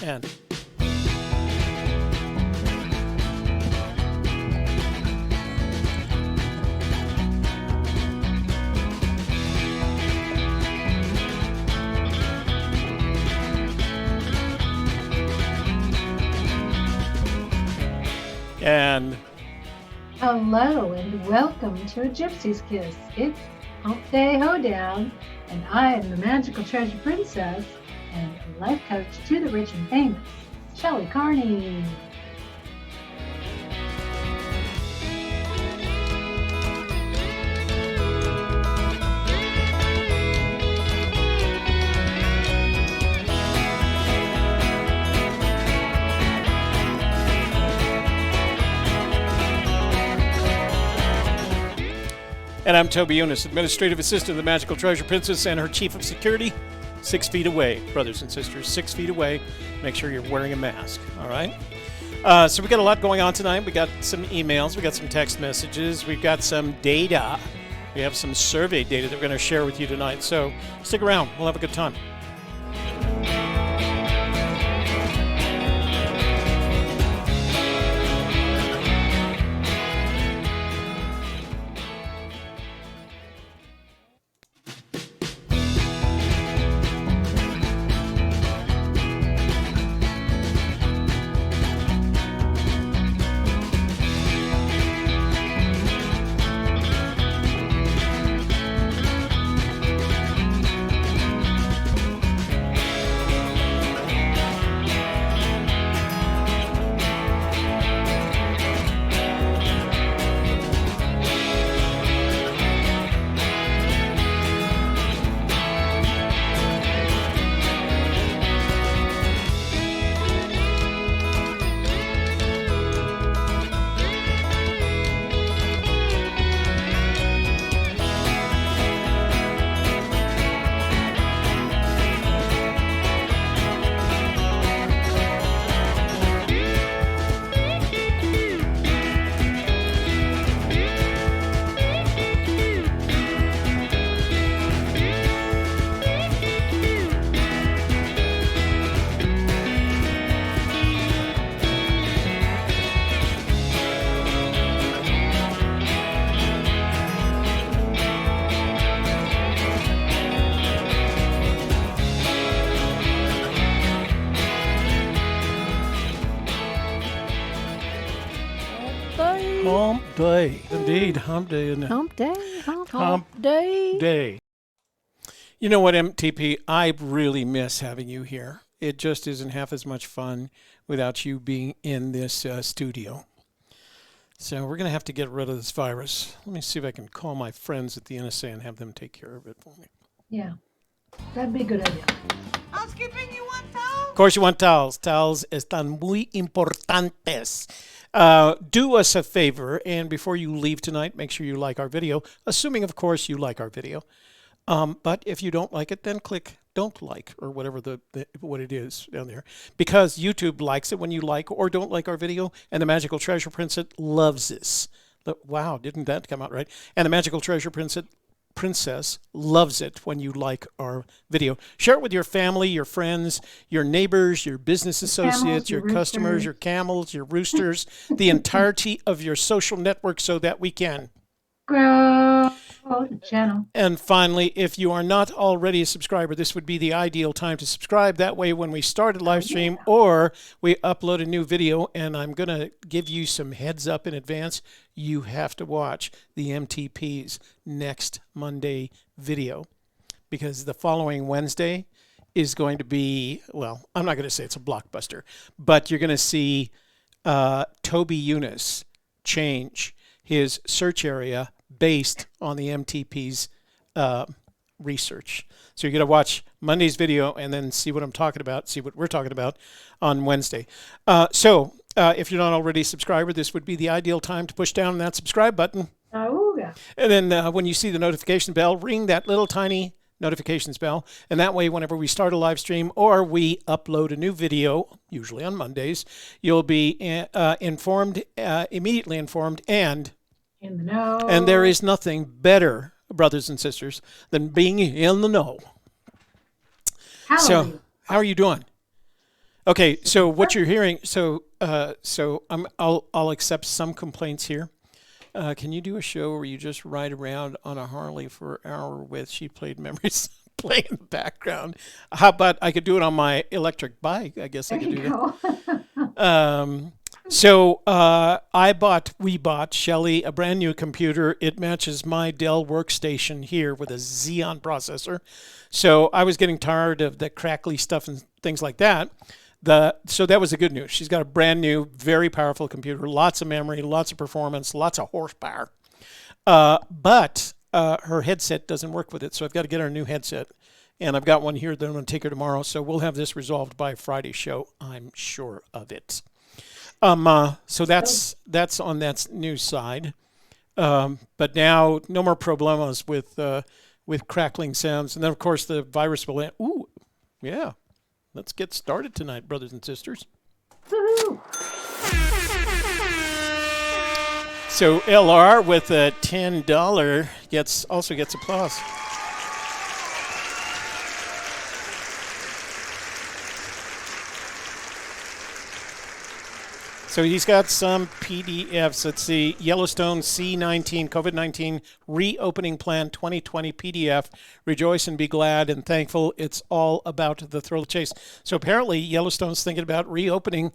And hello and welcome to a Gypsy's Kiss. It's Humpday Hoedown, and I am the magical treasure princess and life coach to the rich and famous, Shelley Carney. And I'm Toby Younis, Administrative Assistant of the Magical Treasure Princess and her Chief of Security. 6 feet away, brothers and sisters, 6 feet away. Make sure you're wearing a mask, all right? So we got a lot going on tonight. We got some emails. We got some text messages. We've got some data. We have some survey data that we're going to share with you tonight. So stick around. We'll have a good time. Humpday, indeed, Humpday. Humpday. You know what, MTP? I really miss having you here. It just isn't half as much fun without you being in this studio. So we're going to have to get rid of this virus. Let me see if I can call my friends at the NSA and have them take care of it for me. Yeah, that'd be a good idea. Housekeeping, you want towels? Of course you want towels. Towels están muy importantes. Do us a favor, and before you leave tonight, make sure you like our video, assuming, of course, you like our video. But if you don't like it, then click don't like, or whatever what it is down there. Because YouTube likes it when you like or don't like our video, and the Magical Treasure Princess loves this. Wow, didn't that come out right? And the Magical Treasure Princess loves it when you like our video. Share it with your family, your friends, your neighbors, your business associates, your customers, your camels, your roosters, the entirety of your social network so that we can grow the channel. And finally, if you are not already a subscriber, this would be the ideal time to subscribe. That way, when we start a live stream or we upload a new video, and I'm going to give you some heads up in advance, you have to watch the MTP's next Monday video, because the following Wednesday is going to be, well, I'm not going to say it's a blockbuster, but you're going to see Toby Younis change his search area based on the MTP's research. So you're going to watch Monday's video and then see what I'm talking about, see what we're talking about on Wednesday. So if you're not already a subscriber, this would be the ideal time to push down on that subscribe button. Oh, yeah. And then when you see the notification bell, ring that little tiny notifications bell. And that way, whenever we start a live stream or we upload a new video, usually on Mondays, you'll be informed, immediately informed, and in the know. And there is nothing better, brothers and sisters, than being in the know. Hallelujah. So, how are you doing? Okay, so what you're hearing, I'll accept some complaints here. Can you do a show where you just ride around on a Harley for an hour with She Played Memories play in the background? How about I could do it on my electric bike? I guess I could do that. We bought Shelley a brand new computer. It matches my Dell workstation here with a Xeon processor. So I was getting tired of the crackly stuff and things like that. So that was the good news. She's got a brand new, very powerful computer, lots of memory, lots of performance, lots of horsepower. But her headset doesn't work with it, so I've got to get her a new headset. And I've got one here that I'm going to take her tomorrow, so we'll have this resolved by Friday's show. I'm sure of it. So that's on that news side. But now, no more problemos with crackling sounds. And then, of course, the virus will end. Ooh, yeah. Let's get started tonight, brothers and sisters. Woohoo! So LR with a $10 also gets applause. So he's got some PDFs. Let's see. Yellowstone C19, COVID-19 reopening plan 2020 PDF. Rejoice and be glad and thankful. It's all about the thrill chase. So apparently Yellowstone's thinking about reopening.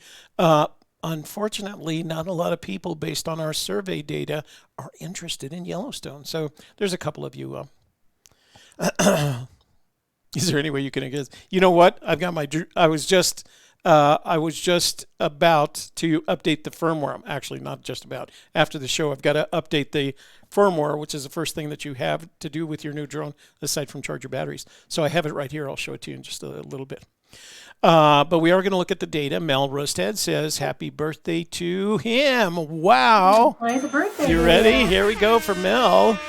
Unfortunately, not a lot of people, based on our survey data, are interested in Yellowstone. So there's a couple of you. Is there any way you can guess? You know what? I was just about to update the firmware. I'm actually not just about. After the show, I've got to update the firmware, which is the first thing that you have to do with your new drone, aside from charge your batteries. So I have it right here. I'll show it to you in just a little bit. But we are going to look at the data. Mel Rusted says, happy birthday to him. Wow. Play the birthday. You ready? Here we go for Mel.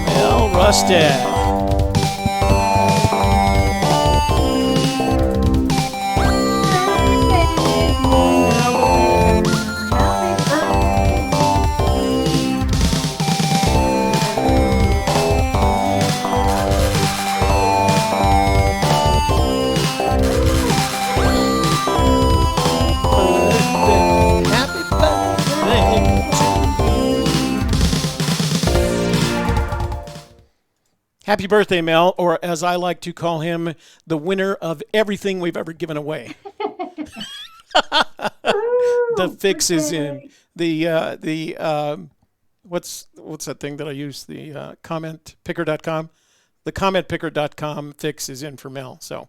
Mel Rusted. Happy birthday, Mel, or as I like to call him, the winner of everything we've ever given away. The fix is in. What's that thing that I use? The commentpicker.com. The commentpicker.com fix is in for Mel. So,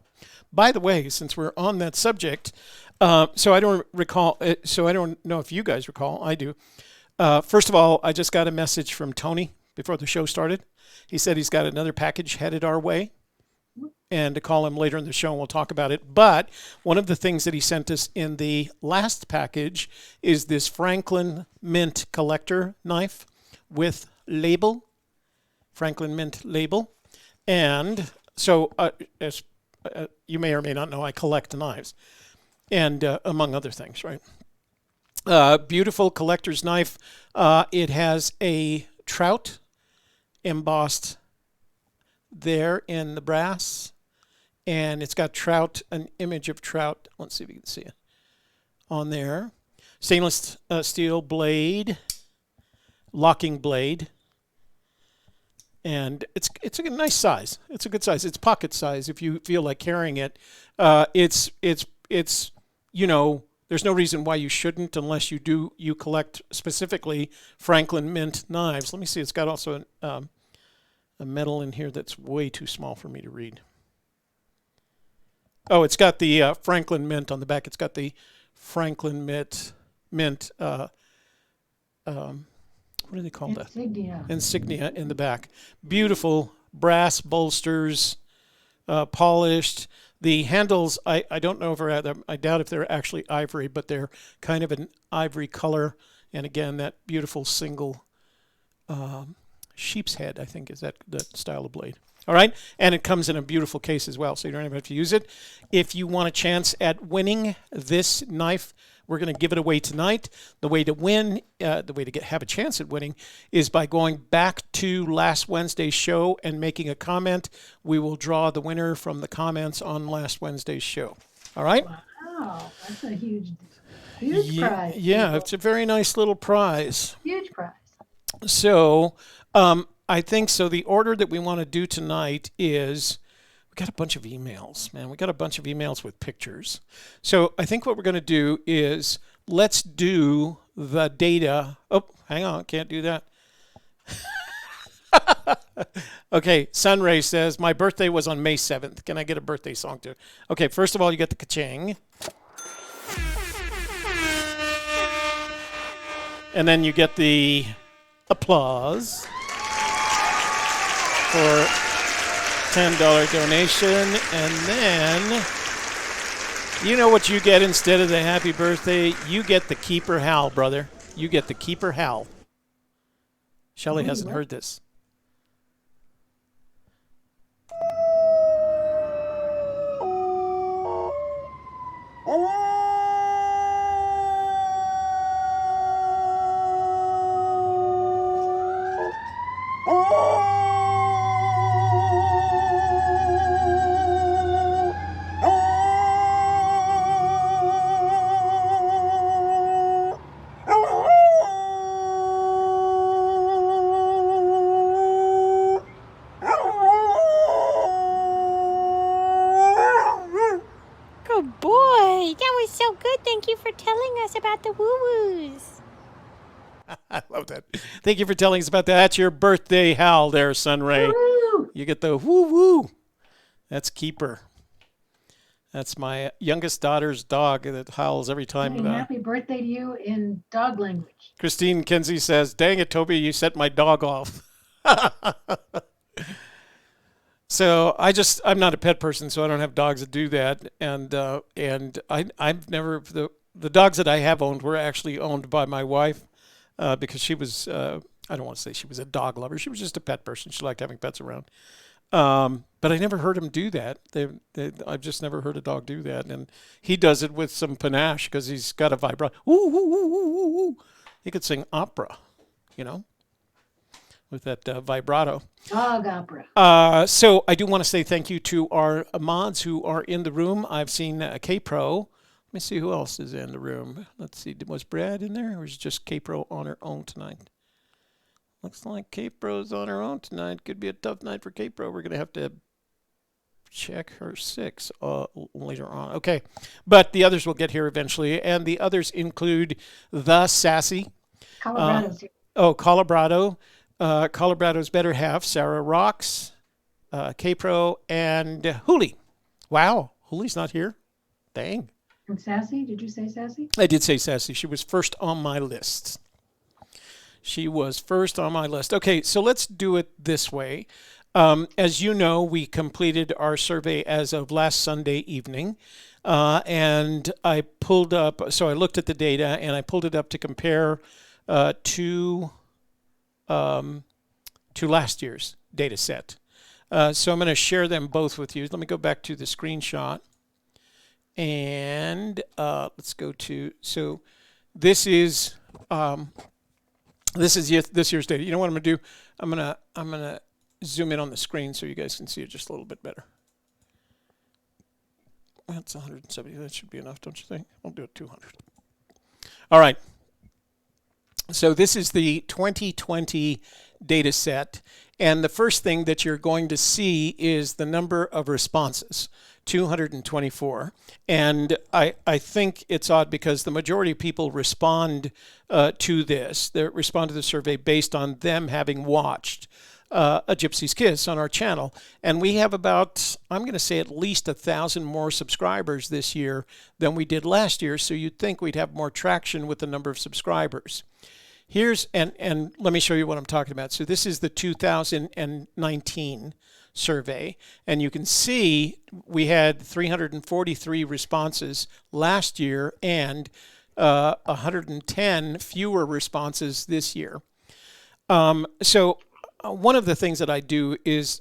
by the way, since we're on that subject, so I don't know if you guys recall. I do. First of all, I just got a message from Tony before the show started. He said he's got another package headed our way, and to call him later in the show and we'll talk about it. But one of the things that he sent us in the last package is this Franklin Mint collector knife with label, Franklin Mint label. And so as you may or may not know, I collect knives, and among other things, right? Beautiful collector's knife. It has a trout embossed there in the brass, and it's got trout, an image of trout. Let's see if you can see it on there. Stainless steel blade, locking blade, and it's a nice size. It's a good size. It's pocket size if you feel like carrying it. It's you know, there's no reason why you shouldn't unless you collect specifically Franklin Mint knives. Let me see. It's got also a metal in here that's way too small for me to read. Oh, it's got the Franklin Mint on the back. It's got the Franklin Mint. What do they call that? Insignia in the back. Beautiful brass bolsters, polished. The handles, I don't know if I doubt if they're actually ivory, but they're kind of an ivory color. And again, that beautiful single sheep's head, I think, is that style of blade. All right, and it comes in a beautiful case as well, so you don't even have to use it. If you want a chance at winning this knife, we're going to give it away tonight. The way to win, the way to have a chance at winning, is by going back to last Wednesday's show and making a comment. We will draw the winner from the comments on last Wednesday's show. All right? Wow, that's a huge prize. Yeah, people. it's a very nice little prize. Huge prize. So I think so. The order that we want to do tonight is, we got a bunch of emails, man. We got a bunch of emails with pictures. So I think what we're going to do is, let's do the data. Oh, hang on. Can't do that. Okay. Sunray says, my birthday was on May 7th. Can I get a birthday song too? Okay. First of all, you get the ka-ching. And then you get the applause for $10 donation. And then, you know what you get instead of the happy birthday? You get the Keeper Howl, brother. You get the Keeper Howl. Shelley hasn't heard this. Thank you for telling us about the woo-woos. I love that. Thank you for telling us about that. That's your birthday howl there, Sunray. Woo! You get the woo-woo. That's Keeper. That's my youngest daughter's dog that howls every time. Hey, happy birthday to you in dog language. Christine Kinsey says, dang it, Toby, you set my dog off. So I'm not a pet person, so I don't have dogs that do that. And I've never, the dogs that I have owned were actually owned by my wife because she was, I don't want to say she was a dog lover. She was just a pet person. She liked having pets around. But I never heard him do that. I've just never heard a dog do that. And he does it with some panache because he's got a vibrato. Ooh, ooh, ooh, ooh, ooh. He could sing opera, you know, with that vibrato. Dog opera. So I do want to say thank you to our mods who are in the room. I've seen K-Pro. Let me see who else is in the room. Let's see. Was Brad in there, or is just K-Pro on her own tonight? Looks like K-Pro's on her own tonight. Could be a tough night for K-Pro. We're going to have to check her 6 later on. Okay. But the others will get here eventually. And the others include the Sassy. Colorado's here. Colorado. Colorado's better half, Sarah Rocks, K-Pro, and Hooli. Wow, Hooli's not here. Dang. And Sassy? Did you say Sassy? I did say Sassy. She was first on my list. She was first on my list. Okay, so let's do it this way. As you know, we completed our survey as of last Sunday evening. And I pulled up, so I looked at the data and I pulled it up to compare to last year's data set. So I'm going to share them both with you. Let me go back to the screenshot. And let's go to, so this is this year's data. You know what I'm going to do? I'm going to zoom in on the screen so you guys can see it just a little bit better. That's 170. That should be enough, don't you think? I'll do it 200. All right. So this is the 2020 data set. And the first thing that you're going to see is the number of responses, 224. And I think it's odd because the majority of people respond to this. They respond to the survey based on them having watched a Gypsy's Kiss on our channel. And we have about, I'm going to say at least 1,000 more subscribers this year than we did last year. So you'd think we'd have more traction with the number of subscribers. Here's, and let me show you what I'm talking about. So this is the 2019 survey. And you can see we had 343 responses last year and 110 fewer responses this year. So one of the things that I do is,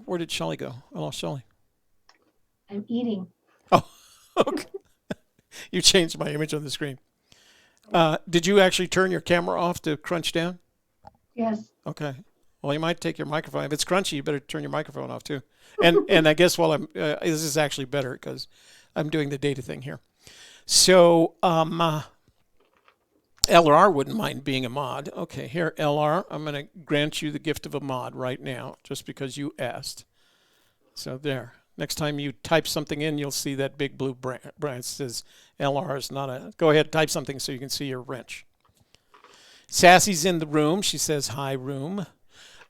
where did Shelley go? I lost Shelley. I'm eating. Oh, okay. You changed my image on the screen. Did you actually turn your camera off to crunch down? Yes. Okay. Well, you might take your microphone. If it's crunchy, you better turn your microphone off too. And I guess while I'm, this is actually better because I'm doing the data thing here. So LR wouldn't mind being a mod. Okay, here, LR, I'm going to grant you the gift of a mod right now, just because you asked. So there. Next time you type something in, you'll see that big blue brand says LR is not a... Go ahead, type something so you can see your wrench. Sassy's in the room. She says, hi, room.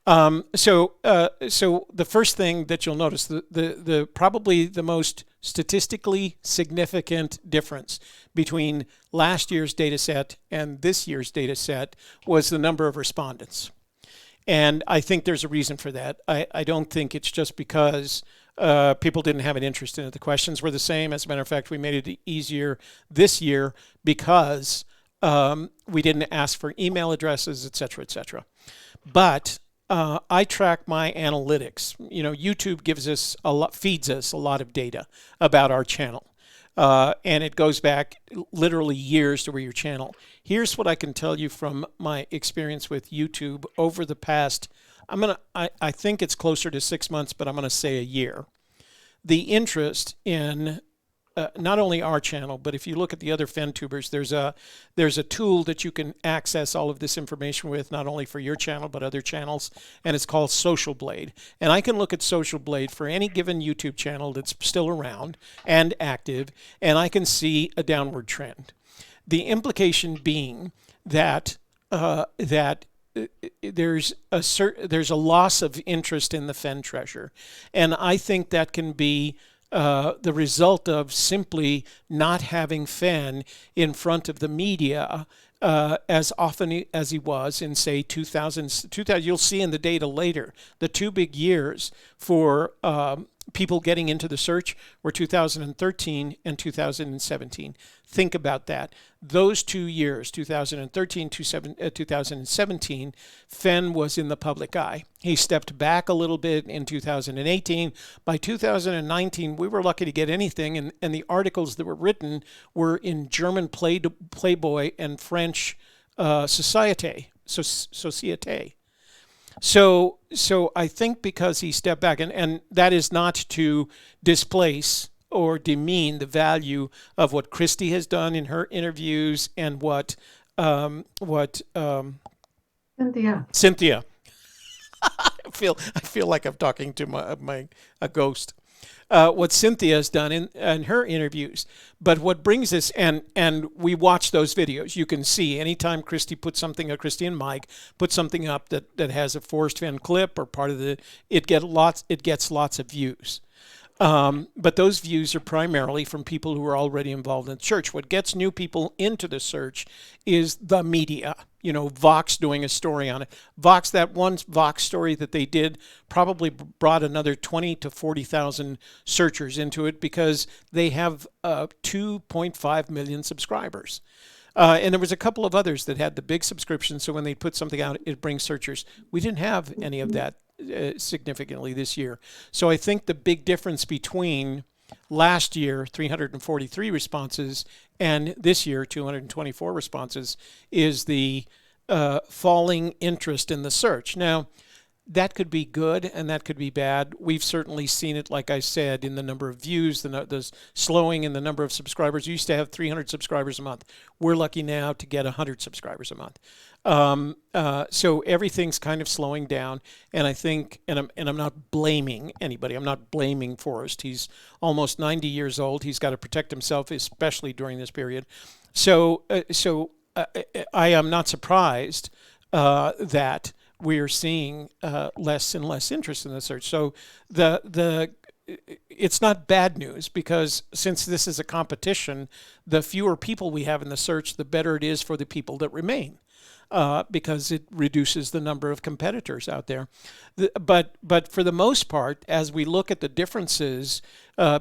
So the first thing that you'll notice, the probably the most statistically significant difference between last year's data set and this year's data set was the number of respondents. And I think there's a reason for that. I don't think it's just because people didn't have an interest in it. The questions were the same. As a matter of fact, we made it easier this year because we didn't ask for email addresses, et cetera, et cetera. But I track my analytics. You know, YouTube gives us feeds us a lot of data about our channel. And it goes back literally years to where your channel. Here's what I can tell you from my experience with YouTube over the past, I think it's closer to 6 months, but I'm going to say a year. The interest in not only our channel, but if you look at the other Fenn tubers, there's a tool that you can access all of this information with, not only for your channel, but other channels, and it's called SocialBlade. And I can look at SocialBlade for any given YouTube channel that's still around and active, and I can see a downward trend. The implication being that there's a loss of interest in the Fenn treasure, and I think that can be the result of simply not having Fenn in front of the media as often as he was in, say, 2000. You'll see in the data later, the 2 big years for people getting into the search were 2013 and 2017. Think about that. Those 2 years, 2013 to 2017, Fenn was in the public eye. He stepped back a little bit in 2018. By 2019, we were lucky to get anything, and the articles that were written were in German Playboy and French Société. So I think because he stepped back, and that is not to displace or demean the value of what Christy has done in her interviews and what Cynthia. I feel like I'm talking to a ghost. What Cynthia has done in her interviews. But what brings us, and we watch those videos, you can see anytime Christy and Mike put something up that has a Forrest Fenn clip or part of it gets lots of views. But those views are primarily from people who are already involved in the church. What gets new people into the search is the media. You know, Vox doing a story on it. That one Vox story that they did probably brought another 20 to 40,000 searchers into it because they have 2.5 million subscribers. And there was a couple of others that had the big subscriptions, so when they put something out, it brings searchers. We didn't have any of that significantly this year. So I think the big difference between last year, 343 responses, and this year, 224 responses, is the falling interest in the search. Now, that could be good and that could be bad. We've certainly seen it, like I said, in the number of views, the slowing in the number of subscribers. We used to have 300 subscribers a month. We're lucky now to get 100 subscribers a month. So everything's kind of slowing down, and I think, and I'm not blaming anybody. I'm not blaming Forrest. He's almost 90 years old. He's got to protect himself, especially during this period. So I am not surprised that we're seeing less and less interest in the search. So it's not bad news, because since this is a competition, the fewer people we have in the search, the better it is for the people that remain, because it reduces the number of competitors out there. But for the most part, as we look at the differences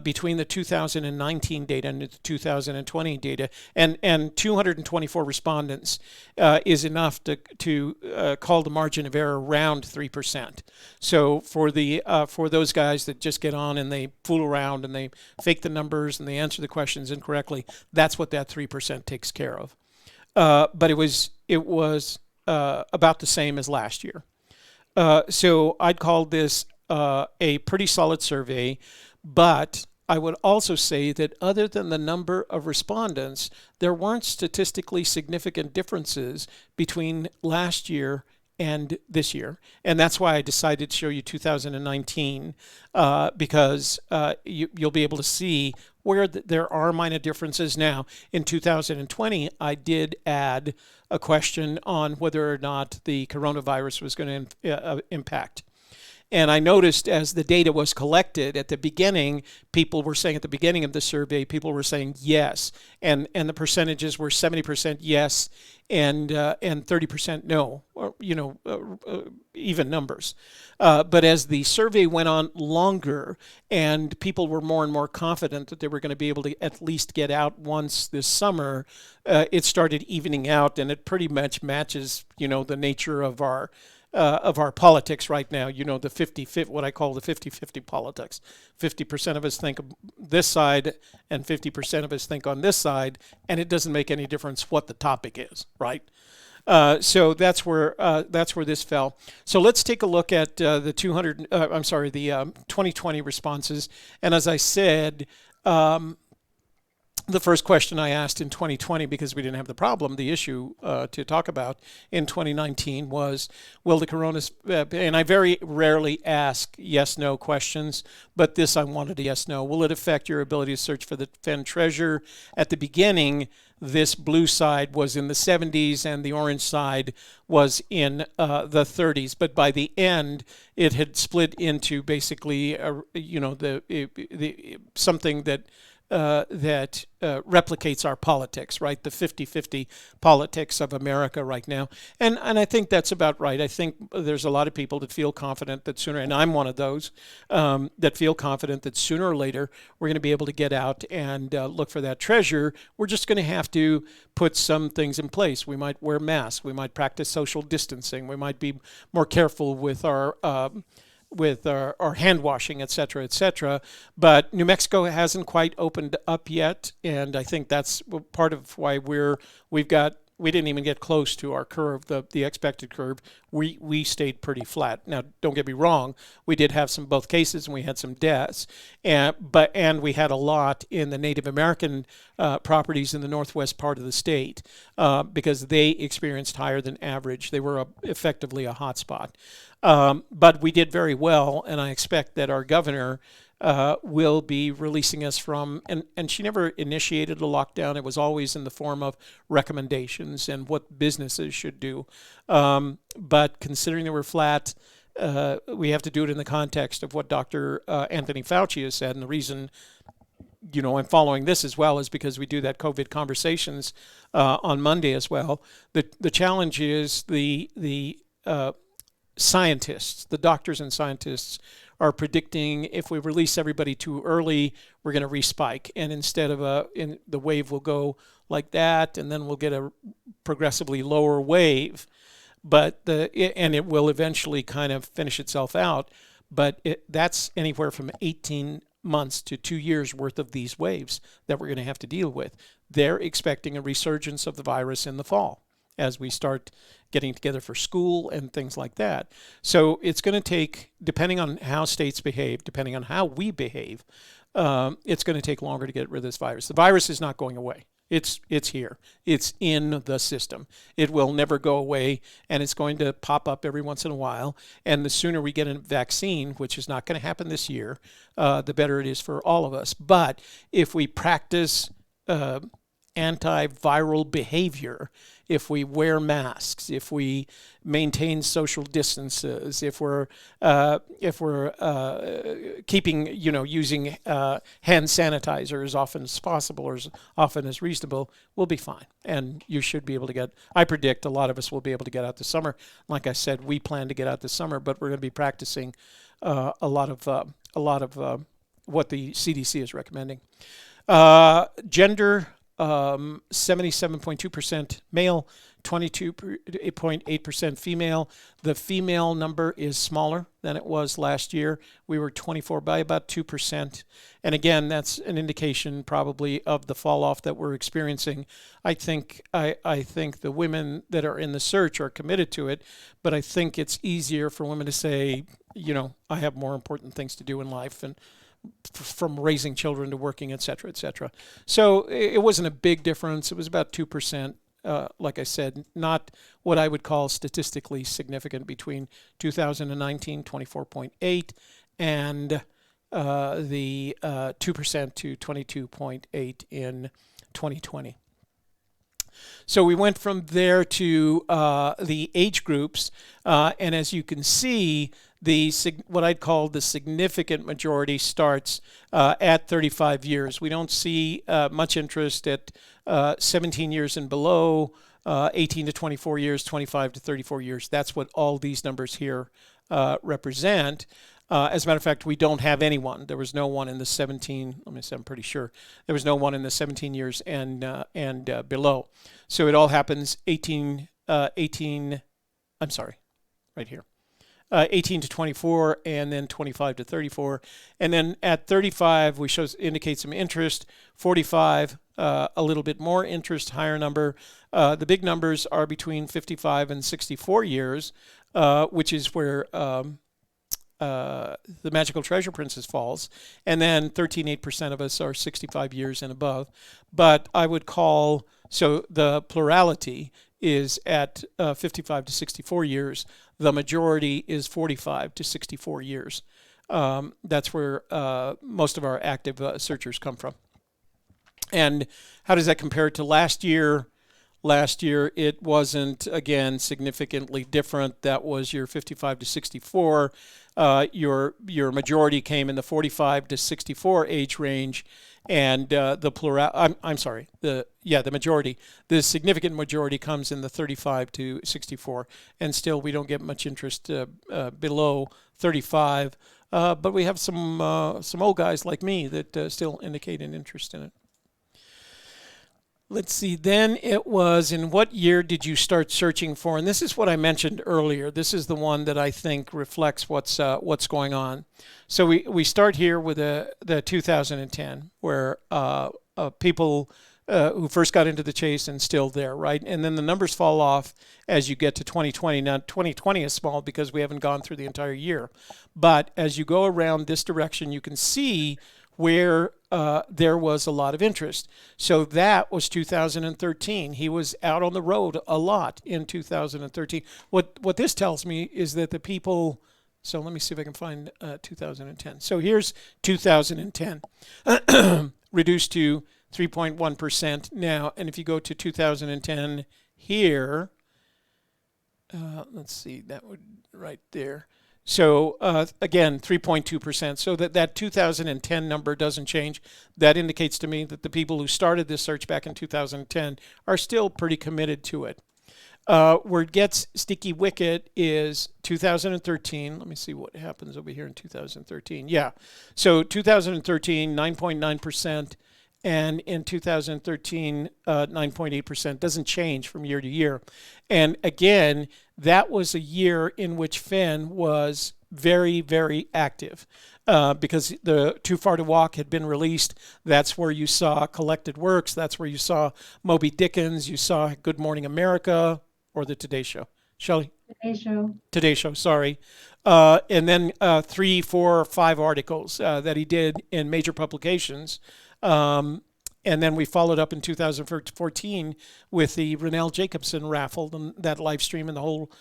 between the 2019 data and the 2020 data, and 224 respondents is enough to call the margin of error around 3%. So for those guys that just get on and they fool around and they fake the numbers and they answer the questions incorrectly, that's what that 3% takes care of. but it was about the same as last year. So I'd call this a pretty solid survey, but I would also say that other than the number of respondents, there weren't statistically significant differences between last year and this year. And that's why I decided to show you 2019, because you'll be able to see where there are minor differences. Now, in 2020, I did add a question on whether or not the coronavirus was going to impact. And I noticed as the data was collected at the beginning, people were saying at the beginning of the survey, people were saying yes. And the percentages were 70% yes and 30% no, or, even numbers. But as the survey went on longer and people were more and more confident that they were going to be able to at least get out once this summer, it started evening out, and it pretty much matches, the nature of our politics right now, the 50-50, what I call the 50-50 politics. 50% of us think this side and 50% of us think on this side, and it doesn't make any difference what the topic is, right? So that's where this fell. So let's take a look at the 2020 responses. And as I said, the first question I asked in 2020, because we didn't have the issue to talk about in 2019 was, will the and I very rarely ask yes/no questions, but this I wanted a yes/no. Will it affect your ability to search for the Fenn treasure? At the beginning, this blue side was in the 70s and the orange side was in the 30s. But by the end, it had split into basically, something that replicates our politics, right? The 50-50 politics of America right now. And I think that's about right. I think there's a lot of people that feel confident that sooner, and I'm one of those, that feel confident that sooner or later we're going to be able to get out and look for that treasure. We're just going to have to put some things in place. We might wear masks. We might practice social distancing. We might be more careful with our hand washing, et cetera, but New Mexico hasn't quite opened up yet, and I think that's part of why we didn't even get close to our curve, the expected curve. We stayed pretty flat. Now, don't get me wrong, we did have both cases and we had some deaths, and we had a lot in the Native American properties in the northwest part of the state because they experienced higher than average. They were effectively a hot spot. But we did very well, and I expect that our governor will be releasing us from, and she never initiated a lockdown. It was always in the form of recommendations and what businesses should do. But considering that we're flat, we have to do it in the context of what Dr. Anthony Fauci has said. And the reason, I'm following this as well is because we do that COVID conversations on Monday as well. The challenge is the scientists, the doctors and scientists are predicting if we release everybody too early, we're going to respike. And instead of the wave will go like that, and then we'll get a progressively lower wave, and it will eventually kind of finish itself out. But that's anywhere from 18 months to 2 years worth of these waves that we're going to have to deal with. They're expecting a resurgence of the virus in the fall as we start getting together for school and things like that. So it's going to take, depending on how states behave, depending on how we behave, it's going to take longer to get rid of this virus. The virus is not going away. It's here. It's in the system. It will never go away, and it's going to pop up every once in a while. And the sooner we get a vaccine, which is not going to happen this year, the better it is for all of us. But if we practice antiviral behavior, if we wear masks, if we maintain social distances, if we're keeping, using hand sanitizer as often as possible or as often as reasonable, we'll be fine. And you should be able to I predict a lot of us will be able to get out this summer. Like I said, we plan to get out this summer, but we're going to be practicing a lot of what the CDC is recommending. Gender 77.2% male, 22.8% female. The female number is smaller than it was last year. We were 24 by about 2%. And again, that's an indication probably of the fall off that we're experiencing. I think the women that are in the search are committed to it, but I think it's easier for women to say, you know, I have more important things to do in life, and from raising children to working, et cetera, et cetera. So it wasn't a big difference. It was about 2%. Like I said, not what I would call statistically significant between 2019, 24.8, and the 2% to 22.8 in 2020. So we went from there to the age groups, and as you can see, what I'd call the significant majority starts at 35 years. We don't see much interest at 17 years and below, 18 to 24 years, 25 to 34 years. That's what all these numbers here represent. As a matter of fact, we don't have anyone. There was no one in the 17. Let me say, I'm pretty sure there was no one in the 17 years and below. So it all happens 18. I'm sorry, right here. 18 to 24, and then 25 to 34. And then at 35, we indicate some interest. 45, a little bit more interest, higher number. The big numbers are between 55 and 64 years, which is where the Magical Treasure Princess falls. And then 13.8% of us are 65 years and above. But I would call, so the plurality is at 55 to 64 years. The majority is 45 to 64 years. That's where most of our active searchers come from. And how does that compare to last year? Last year, it wasn't, again, significantly different. That was your 55 to 64. Your majority came in the 45 to 64 age range, and the majority, the significant majority comes in the 35 to 64, and still we don't get much interest below 35. But we have some old guys like me that still indicate an interest in it. Let's see, then it was, in what year did you start searching for? And this is what I mentioned earlier. This is the one that I think reflects what's going on. So we start here with the 2010, where people who first got into the chase and still there, right? And then the numbers fall off as you get to 2020. Now, 2020 is small because we haven't gone through the entire year. But as you go around this direction, you can see where there was a lot of interest. So that was 2013. He was out on the road a lot in 2013. What this tells me is that the people, so let me see if I can find 2010. So here's 2010, reduced to 3.1% now. And if you go to 2010 here, let's see, that would right there. So again, 3.2%. So that 2010 number doesn't change. That indicates to me that the people who started this search back in 2010 are still pretty committed to it. Where it gets sticky wicket is 2013. Let me see what happens over here in 2013. Yeah. So 2013, 9.9%. And in 2013, 9.8%. Doesn't change from year to year. And again, that was a year in which Fenn was very, very active because the Too Far to Walk had been released. That's where you saw Collected Works. That's where you saw Moby Dickens. You saw Good Morning America or the Today Show. Shelley? Today Show, sorry. And then 3, 4, 5 articles that he did in major publications. And then we followed up in 2014 with the Rennell Jacobson raffle, that live stream and the whole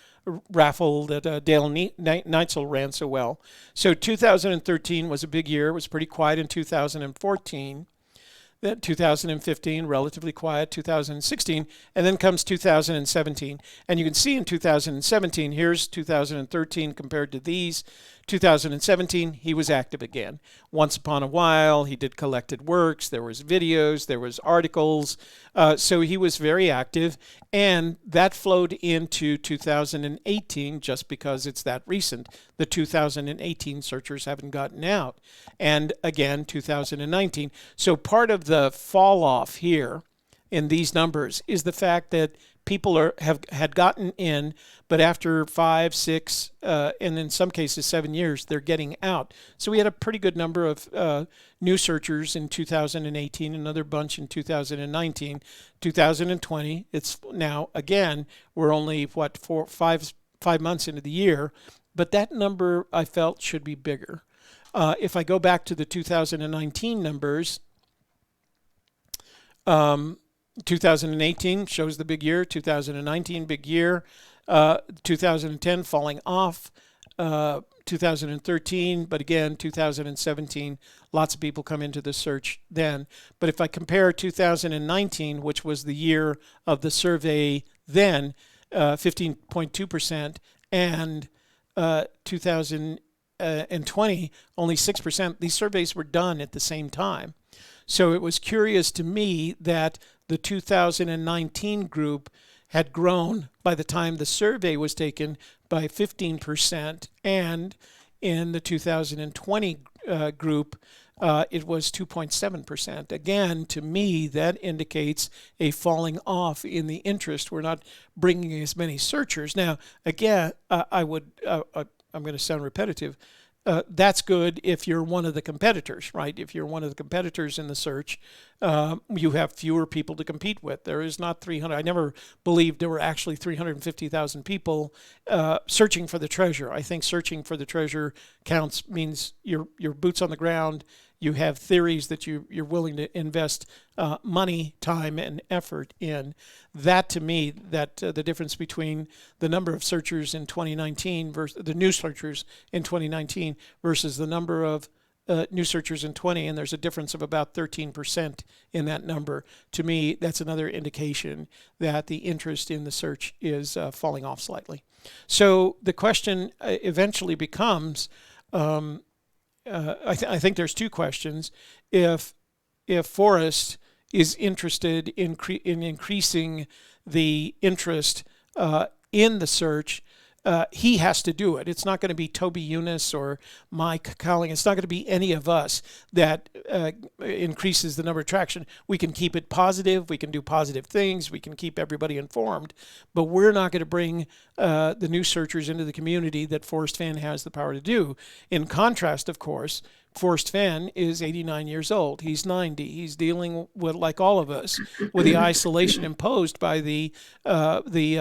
raffle that Dale Neitzel ran so well. So 2013 was a big year. It was pretty quiet in 2014. Then 2015, relatively quiet, 2016, and then comes 2017. And you can see in 2017, here's 2013 compared to these. 2017, he was active again. Once upon a while, he did Collected Works. There was videos, there was articles. So he was very active, and that flowed into 2018 just because it's that recent. The 2018 searchers haven't gotten out. And again, 2019. So part of the fall off here in these numbers is the fact that people had gotten in, but after 5, 6, and in some cases 7 years, they're getting out. So we had a pretty good number of new searchers in 2018, another bunch in 2019, 2020. It's now, again, we're only, 5 months into the year, but that number I felt should be bigger. If I go back to the 2019 numbers, 2018 shows the big year, 2019 big year, 2010 falling off, 2013, but again, 2017, lots of people come into the search then. But if I compare 2019, which was the year of the survey then, 15.2%, and 2020, only 6%, these surveys were done at the same time. So it was curious to me that the 2019 group had grown by the time the survey was taken by 15%, and in the 2020 group, it was 2.7%. Again, to me, that indicates a falling off in the interest. We're not bringing as many searchers. Now, again, I'm going to sound repetitive. That's good if you're one of the competitors, right? If you're one of the competitors in the search, you have fewer people to compete with. There is not 300. I never believed there were actually 350,000 people searching for the treasure. I think searching for the treasure means your boots on the ground. You have theories that you're willing to invest money, time, and effort in. That, to me, that the difference between the number of searchers in 2019 versus the new searchers in 2019 versus the number of new searchers in 20, and there's a difference of about 13% in that number. To me, that's another indication that the interest in the search is falling off slightly. So the question eventually becomes, I think there's two questions. If Forrest is interested in increasing the interest in the search, he has to do it. It's not going to be Toby, Younis, or Mike Cowling. It's not going to be any of us that increases the number of traction. We can keep it positive. We can do positive things. We can keep everybody informed. But we're not going to bring the new searchers into the community that Forrest Fenn has the power to do. In contrast, of course, Forrest Fenn is 89 years old. He's 90. He's dealing with, like all of us, with the isolation imposed by the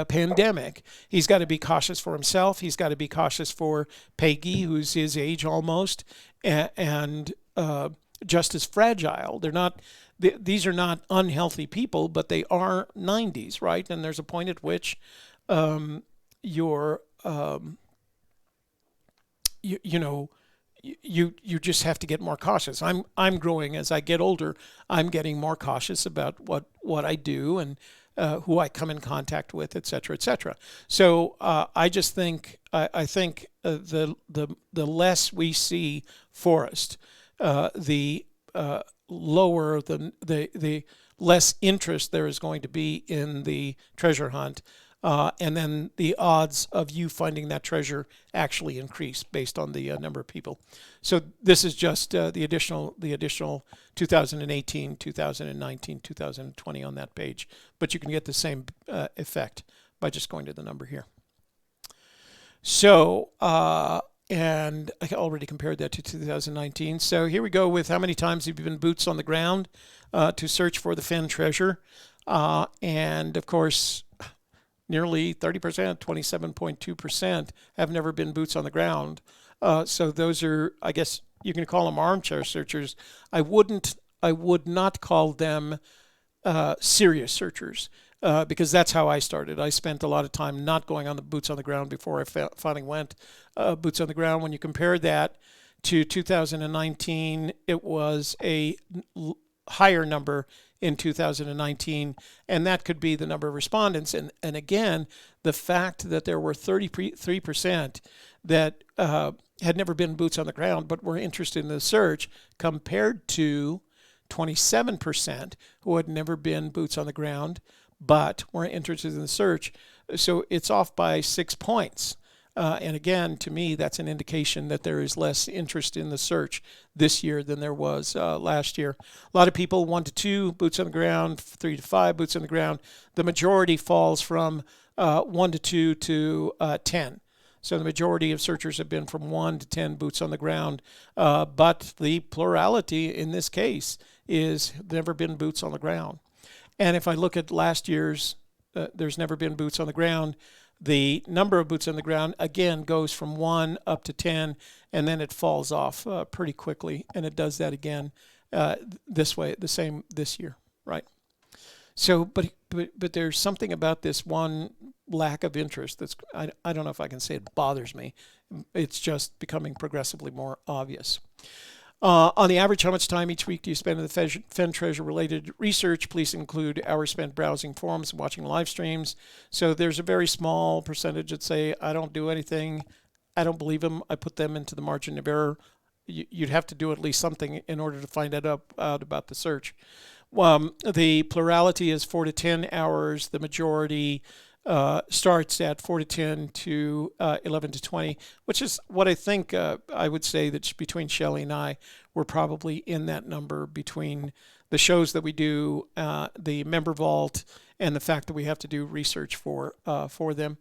pandemic. He's got to be cautious for himself. He's got to be cautious for Peggy, who's his age almost, and just as fragile. They're not. These are not unhealthy people, but they are 90s, right? And there's a point at which you just have to get more cautious. I'm growing as I get older. I'm getting more cautious about what I do and who I come in contact with, et cetera, et cetera. So I just think the less we see Forrest, the lower the less interest there is going to be in the treasure hunt. And then the odds of you finding that treasure actually increase based on the number of people. So this is just the additional 2018, 2019, 2020 on that page. But you can get the same effect by just going to the number here. So, and I already compared that to 2019. So here we go with how many times have you been boots on the ground to search for the Fenn treasure. And of course, nearly 30%, 27.2% have never been boots on the ground. So those are, I guess you can call them armchair searchers. I would not call them serious searchers because that's how I started. I spent a lot of time not going on the boots on the ground before I finally went boots on the ground. When you compare that to 2019, it was a higher number in 2019, and that could be the number of respondents. And again, the fact that there were 33% that had never been boots on the ground but were interested in the search compared to 27% who had never been boots on the ground but were interested in the search. So it's off by 6 points. And again, to me, that's an indication that there is less interest in the search this year than there was last year. A lot of people 1 to 2 boots on the ground, 3 to 5 boots on the ground. The majority falls from 1 to 2 to 10. So the majority of searchers have been from 1 to 10 boots on the ground. But the plurality in this case is never been boots on the ground. And if I look at last year's, there's never been boots on the ground. The number of boots on the ground, again, goes from 1 up to 10, and then it falls off pretty quickly. And it does that again this way, the same this year, right? So, but there's something about this one lack of interest that's, I don't know if I can say it bothers me. It's just becoming progressively more obvious. On the average, how much time each week do you spend in the Fenn treasure-related research? Please include hours spent browsing forums and watching live streams. So there's a very small percentage that say, I don't do anything. I don't believe them. I put them into the margin of error. You'd have to do at least something in order to find out about the search. The plurality is 4 to 10 hours. The majority starts at 4 to 10 to 11 to 20, which is what I think I would say that between Shelley and I, we're probably in that number between the shows that we do, the member vault, and the fact that we have to do research for them.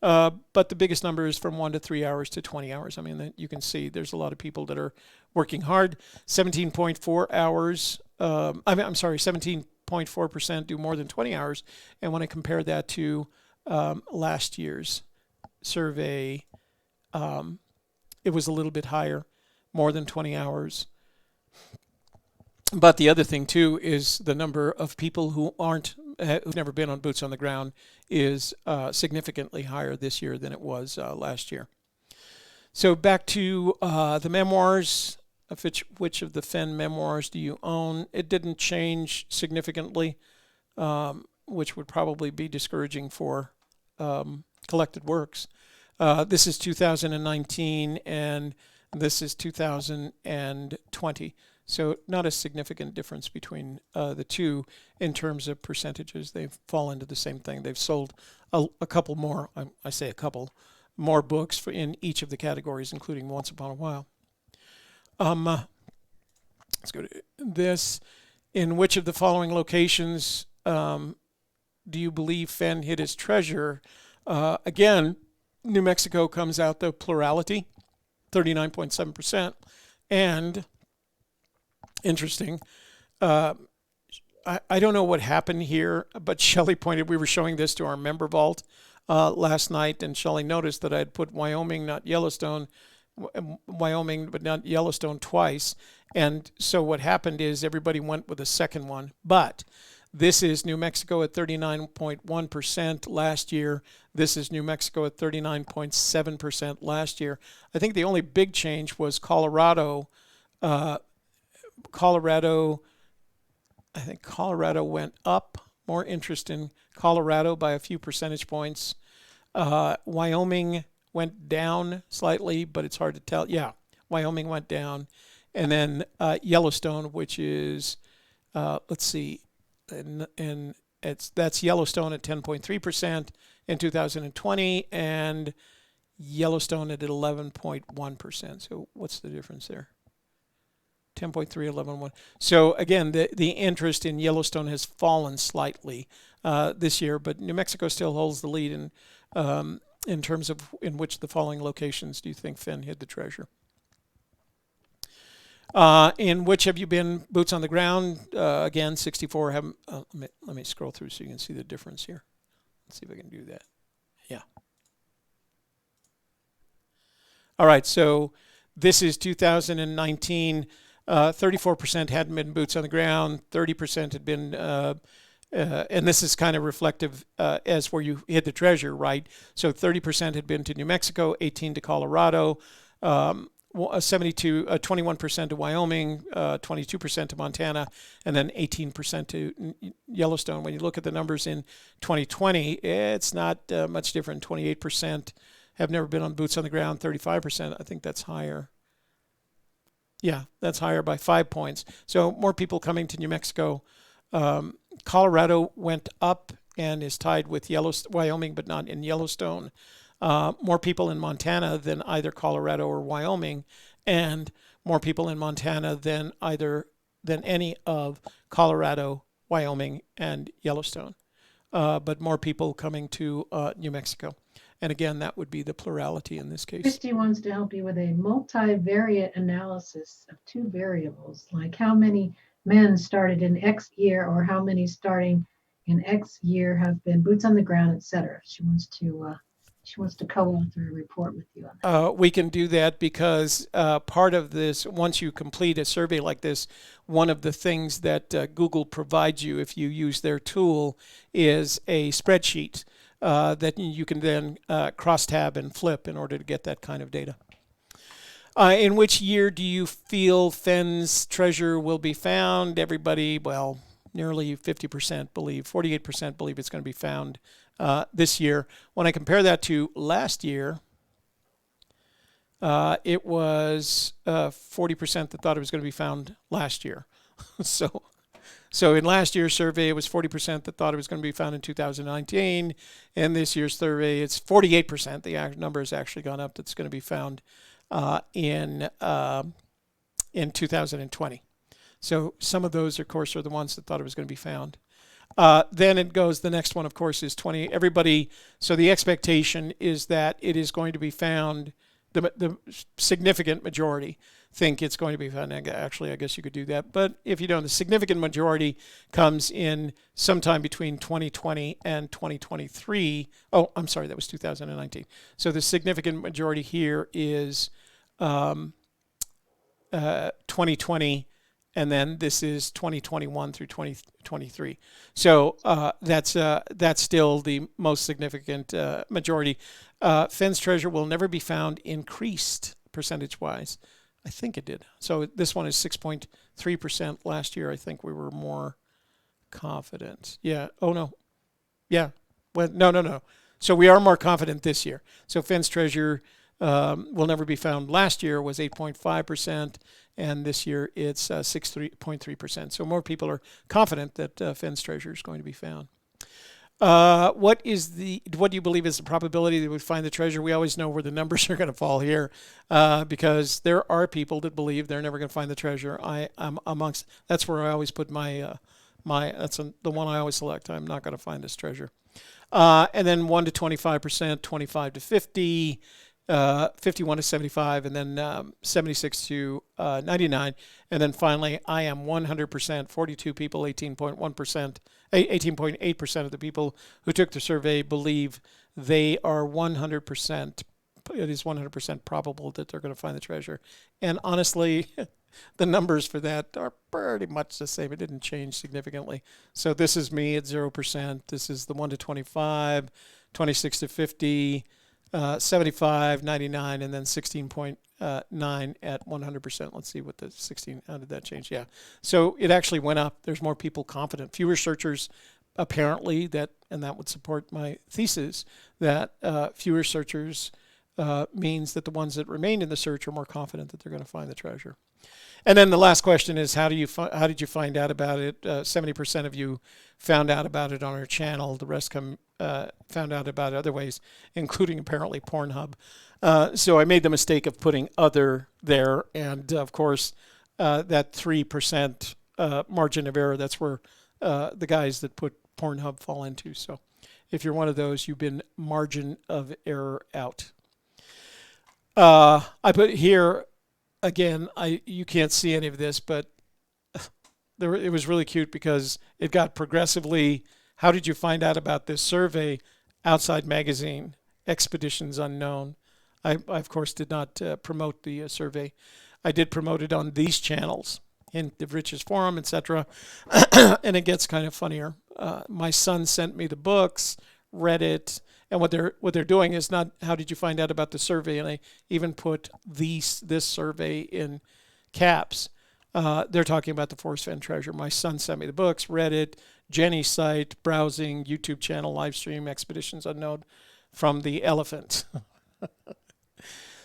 But the biggest number is from 1 to 3 hours to 20 hours. I mean, you can see there's a lot of people that are working hard. 17.4 hours. I'm sorry, 17.4% do more than 20 hours. And when I compare that to last year's survey, it was a little bit higher, more than 20 hours. But the other thing too is the number of people who've never been on boots on the ground is significantly higher this year than it was last year. So back to the memoirs. Which of the Fenn memoirs do you own? It didn't change significantly, which would probably be discouraging for collected works. This is 2019 and this is 2020. So not a significant difference between the two in terms of percentages. They fall into the same thing. They've sold a couple more, I say a couple, more books in each of the categories, including Once Upon a While. Let's go to this. In which of the following locations do you believe Fenn hid his treasure? Again, New Mexico comes out the plurality, 39.7%. And interesting, I don't know what happened here, but Shelley pointed, we were showing this to our member vault last night, and Shelley noticed that I had put Wyoming, not Yellowstone, Wyoming, but not Yellowstone twice. And so what happened is everybody went with the second one. But this is New Mexico at 39.1% last year. This is New Mexico at 39.7% last year. I think the only big change was Colorado. I think Colorado went up. More interest in Colorado by a few percentage points. Wyoming went down slightly, but it's hard to tell. Yeah, Wyoming went down. And then Yellowstone, which is, let's see, and that's Yellowstone at 10.3% in 2020, and Yellowstone at 11.1%. So what's the difference there? 10.3, 11.1. So again, the interest in Yellowstone has fallen slightly this year, but New Mexico still holds the lead in terms of in which the following locations do you think Fenn hid the treasure? In which have you been boots on the ground? Again, 64 haven't. Let me scroll through so you can see the difference here. Let's see if I can do that. Yeah. All right, so this is 2019. 34% hadn't been boots on the ground. 30% had been, and this is kind of reflective as where you hid the treasure, right? So 30% had been to New Mexico, 18 to Colorado, 21% to Wyoming, 22% to Montana, and then 18% to Yellowstone. When you look at the numbers in 2020, it's not much different. 28% have never been on boots on the ground. 35%, I think that's higher. Yeah, that's higher by 5 points. So more people coming to New Mexico. Colorado went up and is tied with Wyoming, but not in Yellowstone. more people in Montana than either Colorado or Wyoming, and more people in Montana than any of Colorado, Wyoming, and Yellowstone. But more people coming to New Mexico. And again, that would be the plurality in this case. Christy wants to help you with a multivariate analysis of two variables, like how many men started in X year or how many starting in X year have been boots on the ground, etc. She wants to co-author a report with you on that. We can do that because part of this, once you complete a survey like this, one of the things that Google provides you if you use their tool is a spreadsheet that you can then cross-tab and flip in order to get that kind of data. In which year do you feel Fenn's treasure will be found? Everybody, well, nearly 50% believe, 48% believe it's going to be found this year. When I compare that to last year, it was 40% that thought it was going to be found last year. So in last year's survey, it was 40% that thought it was going to be found in 2019. And this year's survey, it's 48%. The number has actually gone up. That's going to be found in 2020. So some of those, of course, are the ones that thought it was going to be found. Then it goes, the next one, of course, is 20. Everybody, so the expectation is that it is going to be found, the significant majority think it's going to be found. Actually, I guess you could do that. But if you don't, the significant majority comes in sometime between 2020 and 2023. Oh, I'm sorry, that was 2019. So the significant majority here is 2020, and then this is 2021 through 2023. So that's still the most significant majority. Fenn's treasure will never be found increased percentage-wise. I think it did. So this one is 6.3%. Last year, I think we were more confident. Yeah. Oh, no. Yeah. Well, no. So we are more confident this year. So Fenn's treasure will never be found. Last year was 8.5%, and this year it's 6.3%. So more people are confident that Fenn's treasure is going to be found. What do you believe is the probability that we find the treasure? We always know where the numbers are going to fall here, because there are people that believe they're never going to find the treasure. I'm amongst. That's where I always put my the one I always select. I'm not going to find this treasure. And then 1 to 25%, 25 to 50, 51 to 75, and then 76 to 99, and then finally I am 100%. 42 people, 18.1%. 18.8% of the people who took the survey believe they are 100%. It is 100% probable that they're going to find the treasure. And honestly, the numbers for that are pretty much the same. It didn't change significantly. So this is me at 0%. This is the 1 to 25, 26 to 50, 75, 99, and then 16.9 at 100%. Let's see what the 16, how did that change? Yeah. So it actually went up. There's more people confident. Fewer searchers, apparently, and that would support my thesis, that fewer searchers means that the ones that remained in the search are more confident that they're going to find the treasure. And then the last question is, how did you find out about it? 70% of you found out about it on our channel. The rest found out about it other ways, including apparently Pornhub. So I made the mistake of putting other there, and of course that 3% margin of error, that's where the guys that put Pornhub fall into. So if you're one of those, you've been margin of error out. I put here, again, you can't see any of this, but it was really cute because it got progressively, how did you find out about this survey? Outside Magazine, Expeditions Unknown. I of course, did not promote the survey. I did promote it on these channels, in the Riches Forum, etc. And it gets kind of funnier. My son sent me the books, read it, and what they're doing is not how did you find out about the survey, and I even put this survey in caps. They're talking about the Forrest Fenn treasure. My son sent me the books, read it, Jenny's site, browsing, YouTube channel, live stream, Expeditions Unknown from the elephant.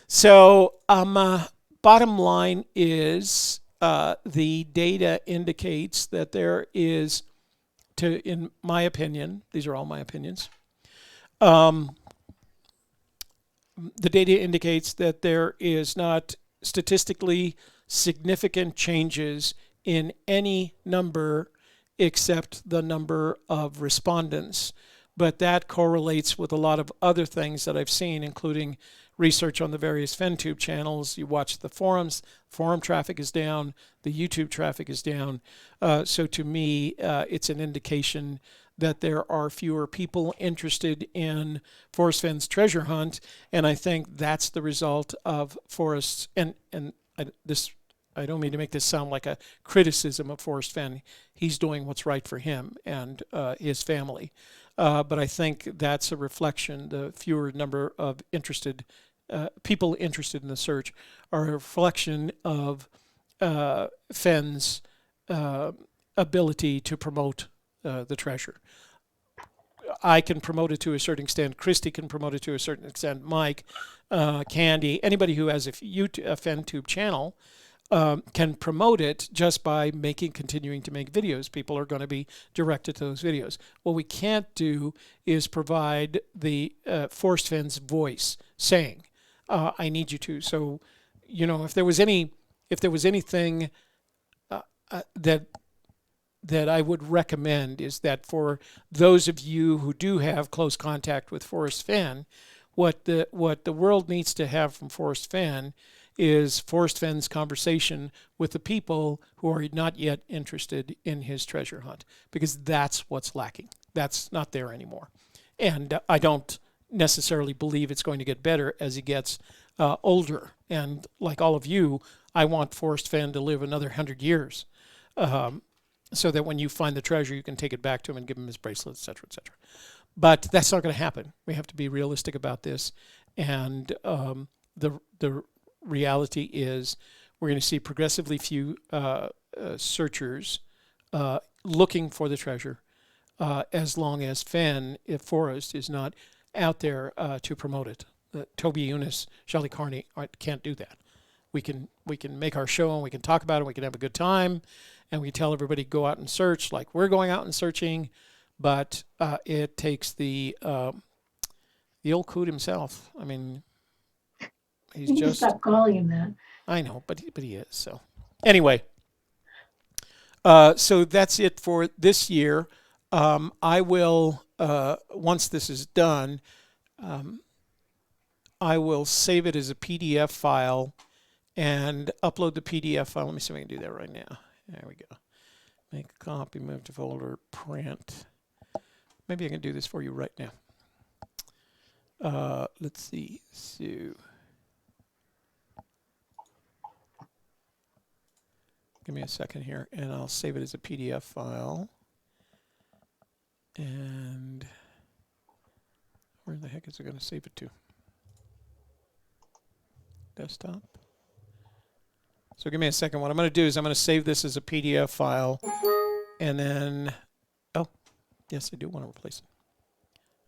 So bottom line is the data indicates that there is, in my opinion, these are all my opinions, the data indicates that there is not statistically significant changes in any number except the number of respondents. But that correlates with a lot of other things that I've seen, including research on the various FenTube channels. You watch the forums, forum traffic is down, the YouTube traffic is down. So to me, it's an indication that there are fewer people interested in Forrest Fenn's treasure hunt, and I think that's the result of Forrest's, and I don't mean to make this sound like a criticism of Forrest Fenn. He's doing what's right for him and his family. But I think that's a reflection, the fewer number of people interested in the search are a reflection of Fenn's ability to promote the treasure. I can promote it to a certain extent. Christy can promote it to a certain extent. Mike, Candy, anybody who has a FenTube channel can promote it just by continuing to make videos. People are going to be directed to those videos. What we can't do is provide the Forrest Fenn's voice saying, "I need you to." So, if there was anything that I would recommend is that for those of you who do have close contact with Forrest Fenn, what the world needs to have from Forrest Fenn is Forrest Fenn's conversation with the people who are not yet interested in his treasure hunt, because that's what's lacking. That's not there anymore. And I don't necessarily believe it's going to get better as he gets older. And like all of you, I want Forrest Fenn to live another 100 years. So that when you find the treasure, you can take it back to him and give him his bracelet, et cetera, et cetera. But that's not going to happen. We have to be realistic about this. And the reality is we're going to see progressively few searchers looking for the treasure as long as Forrest is not out there to promote it. Toby, Younis, Shelley, Carney can't do that. We can make our show and we can talk about it. And we can have a good time. And we tell everybody go out and search like we're going out and searching, but it takes the old coot himself. I mean, he's you just stop calling him that. I know, but he is. So anyway, so that's it for this year. I will once this is done, I will save it as a PDF file and upload the PDF file. Let me see if I can do that right now. There we go. Make a copy, move to folder, print. Maybe I can do this for you right now. Let's see. So, give me a second here, and I'll save it as a PDF file. And where the heck is it going to save it to? Desktop. So give me a second. What I'm going to do is I'm going to save this as a PDF file, and then, oh, yes, I do want to replace it.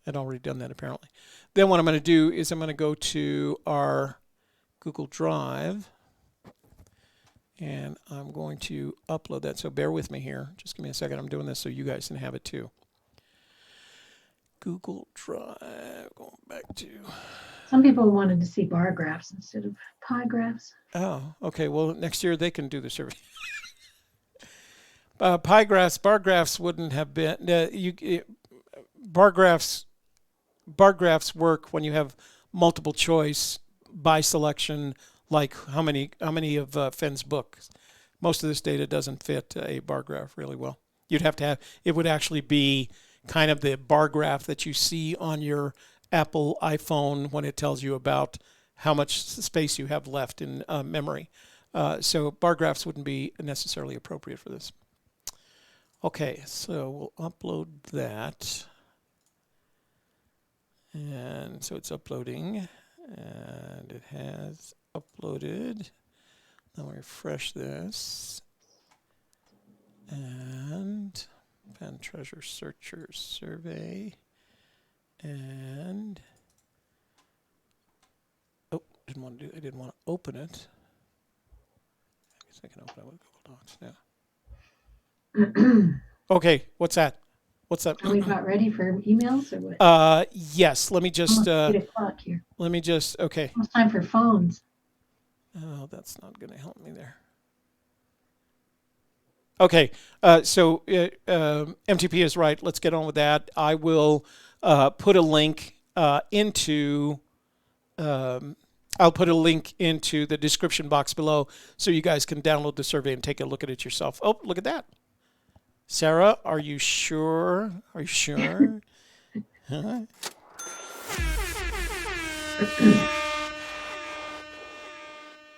I'd already done that apparently. Then what I'm going to do is I'm going to go to our Google Drive, and I'm going to upload that. So bear with me here. Just give me a second. I'm doing this so you guys can have it too. Google Drive, going back to... Some people wanted to see bar graphs instead of pie graphs. Oh, okay. Well, next year they can do the survey. Bar graphs wouldn't have been. Bar graphs work when you have multiple choice by selection, like how many of Fenn's books. Most of this data doesn't fit a bar graph really well. You'd have to have it would actually be kind of the bar graph that you see on your Apple iPhone when it tells you about how much space you have left in memory. So bar graphs wouldn't be necessarily appropriate for this. Okay, so we'll upload that. And so it's uploading, and it has uploaded. Now we refresh this. And Fenn Treasure Searcher Survey. And I didn't want to open it. I guess I can open it with Google Docs now. Okay, what's that? What's that? Are we about ready for emails or what? Yes. Let me just. Almost 8 o'clock here. Let me just. Okay. Almost time for phones. Oh, that's not going to help me there. Okay. So MTP is right. Let's get on with that. I will put a link into. I'll put a link into the description box below so you guys can download the survey and take a look at it yourself. Oh, look at that. Sarah, are you sure? Are you sure? Huh?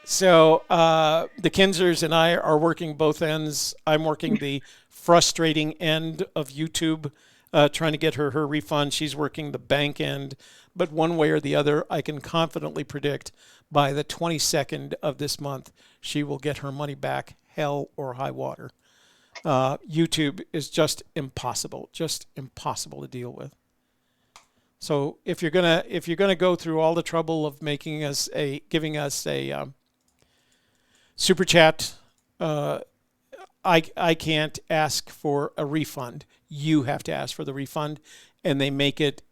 So the Kinzers and I are working both ends. I'm working the frustrating end of YouTube, trying to get her refund. She's working the bank end. But one way or the other, I can confidently predict by the 22nd of this month, she will get her money back, hell or high water. YouTube is just impossible to deal with. So if you're gonna go through all the trouble of giving us a super chat, I can't ask for a refund. You have to ask for the refund, and they make it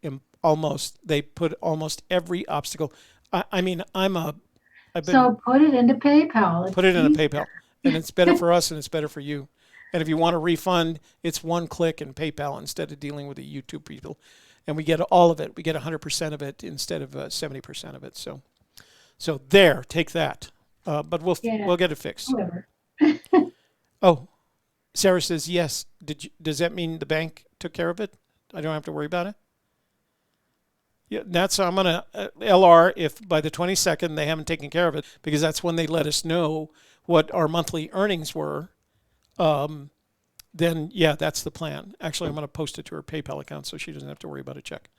they put almost every obstacle. I've been So put it into PayPal. Put it in a PayPal, and it's better for us and it's better for you. And if you want a refund, it's one click in PayPal instead of dealing with the YouTube people. And we get all of it. We get 100% of it instead of 70% of it. So there, take that. But we'll get it fixed. Whoever. Oh, Sarah says yes. Does that mean the bank took care of it? I don't have to worry about it. Yeah, I'm gonna LR if by the 22nd they haven't taken care of it, because that's when they let us know what our monthly earnings were. Then yeah, that's the plan. Actually, I'm gonna post it to her PayPal account so she doesn't have to worry about a check.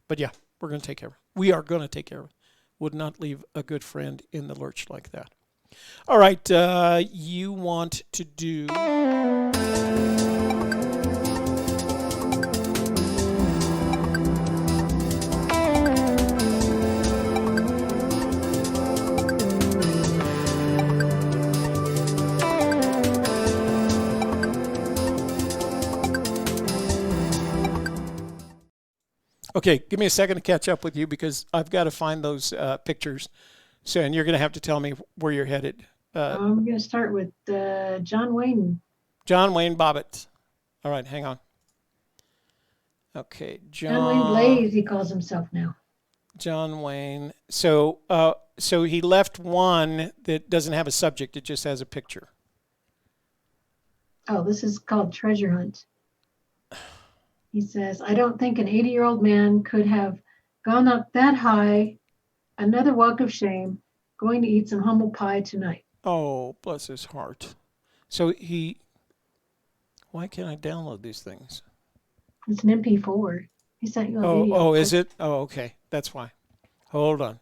But yeah, we're gonna take care of it. We are gonna take care of it. Would not leave a good friend in the lurch like that. All right, you want to do. Okay, give me a second to catch up with you because I've got to find those pictures. So, and you're going to have to tell me where you're headed. I'm going to start with John Wayne. John Wayne Bobbitt. All right, hang on. Okay, John Wayne Blaze, he calls himself now. John Wayne. So he left one that doesn't have a subject. It just has a picture. Oh, this is called Treasure Hunt. He says, I don't think an 80-year-old man could have gone up that high. Another walk of shame. Going to eat some humble pie tonight. Oh, bless his heart. So why can't I download these things? It's an MP4. He sent you a video. Oh, is it? Oh, okay. That's why. Hold on.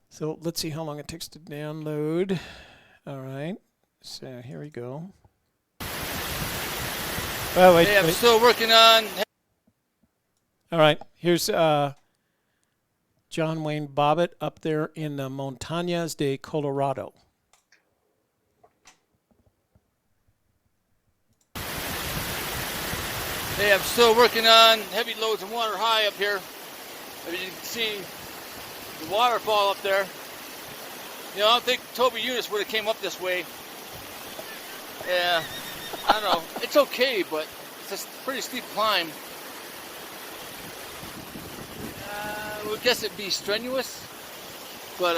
So let's see how long it takes to download. All right. So here we go. Oh, wait, I'm still working on. All right. Here's John Wayne Bobbitt up there in the Montañas de Colorado. Hey, I'm still working on heavy loads of water high up here. As you can see, the waterfall up there. You know, I don't think Toby Younis would have came up this way. Yeah, I don't know. It's okay, but it's a pretty steep climb. I would guess it'd be strenuous, but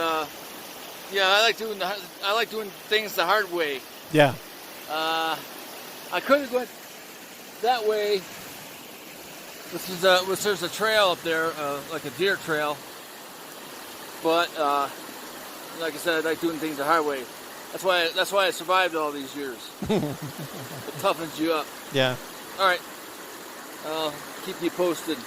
yeah, I like doing things the hard way. Yeah. I could have went that way. There's a trail up there, like a deer trail. But like I said, I like doing things the hard way. That's why I survived all these years. It toughens you up. Yeah. All right. I'll keep you posted.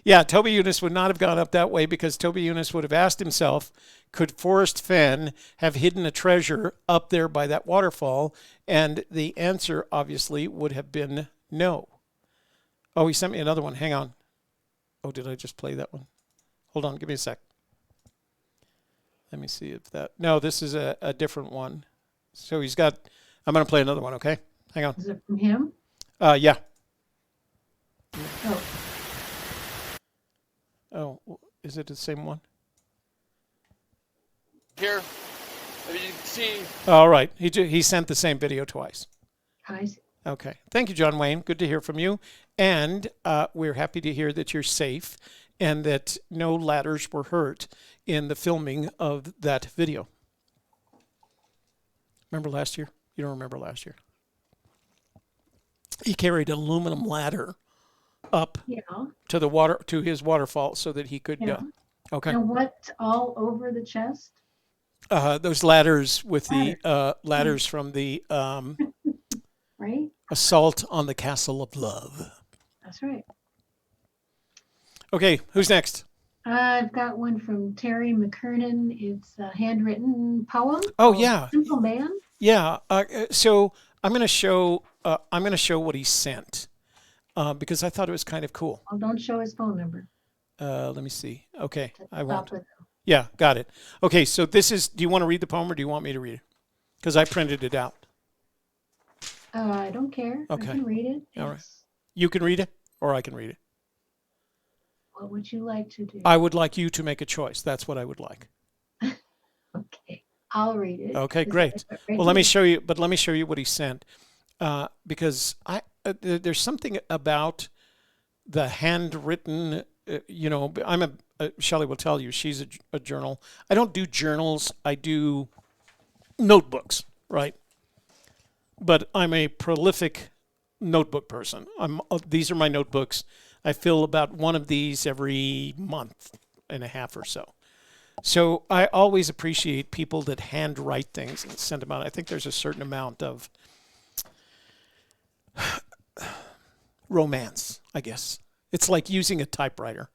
Yeah, Toby Younis would not have gone up that way because Toby Younis would have asked himself, could Forrest Fenn have hidden a treasure up there by that waterfall? And the answer, obviously, would have been no. Oh, he sent me another one. Hang on. Oh, did I just play that one? Hold on. Give me a sec. Let me see if that. No, this is a different one. So he's got. I'm going to play another one. Okay, hang on. Is it from him? Yeah. Oh, Oh, is it the same one? Here, as you can see, All right. He sent the same video twice. I see. Okay. Thank you, John Wayne. Good to hear from you. And we're happy to hear that you're safe and that no ladders were hurt in the filming of that video. Remember last year? You don't remember last year? He carried an aluminum ladder up Yeah. to his waterfall so that he could Yeah. go. Okay. And what's all over the chest? Those ladders with the ladders from the Right? assault on the Castle of Love. That's right. Okay, who's next? I've got one from Terry McKernan. It's a handwritten poem. Oh, called yeah. Simple Man. Yeah. So I'm going to show what he sent because I thought it was kind of cool. Oh, don't show his phone number. Let me see. Okay, I Stop won't. with Yeah, got it. Okay, so this is. Do you want to read the poem or do you want me to read it? Because I printed it out. I don't care. Okay. I can read it. All right. It's- You can read it, or I can read it. What would you like to do? I would like you to make a choice. That's what I would like. Okay. I'll read it. Okay, Is great. it right Well, let me here? show you. But let me show you what he sent, because there's something about the handwritten. I'm Shelley will tell you she's a journal. I don't do journals. I do notebooks, right? But I'm a prolific notebook person. These are my notebooks. I fill about one of these every month and a half or so. So I always appreciate people that handwrite things and send them out. I think there's a certain amount of romance, I guess. It's like using a typewriter.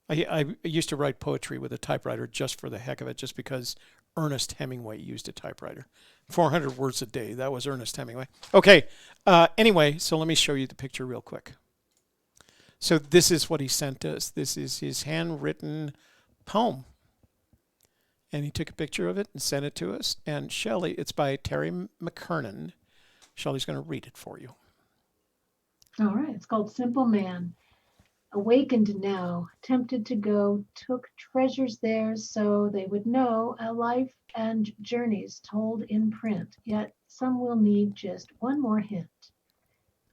I used to write poetry with a typewriter just for the heck of it, just because Ernest Hemingway used a typewriter. 400 words a day. That was Ernest Hemingway. Okay. Anyway, so let me show you the picture real quick. So this is what he sent us. This is his handwritten poem. And he took a picture of it and sent it to us. And Shelley, it's by Terry McKernan. Shelley's going to read it for you. All right. It's called Simple Man. Awakened now, tempted to go, took treasures there so they would know a life and journeys told in print, yet some will need just one more hint.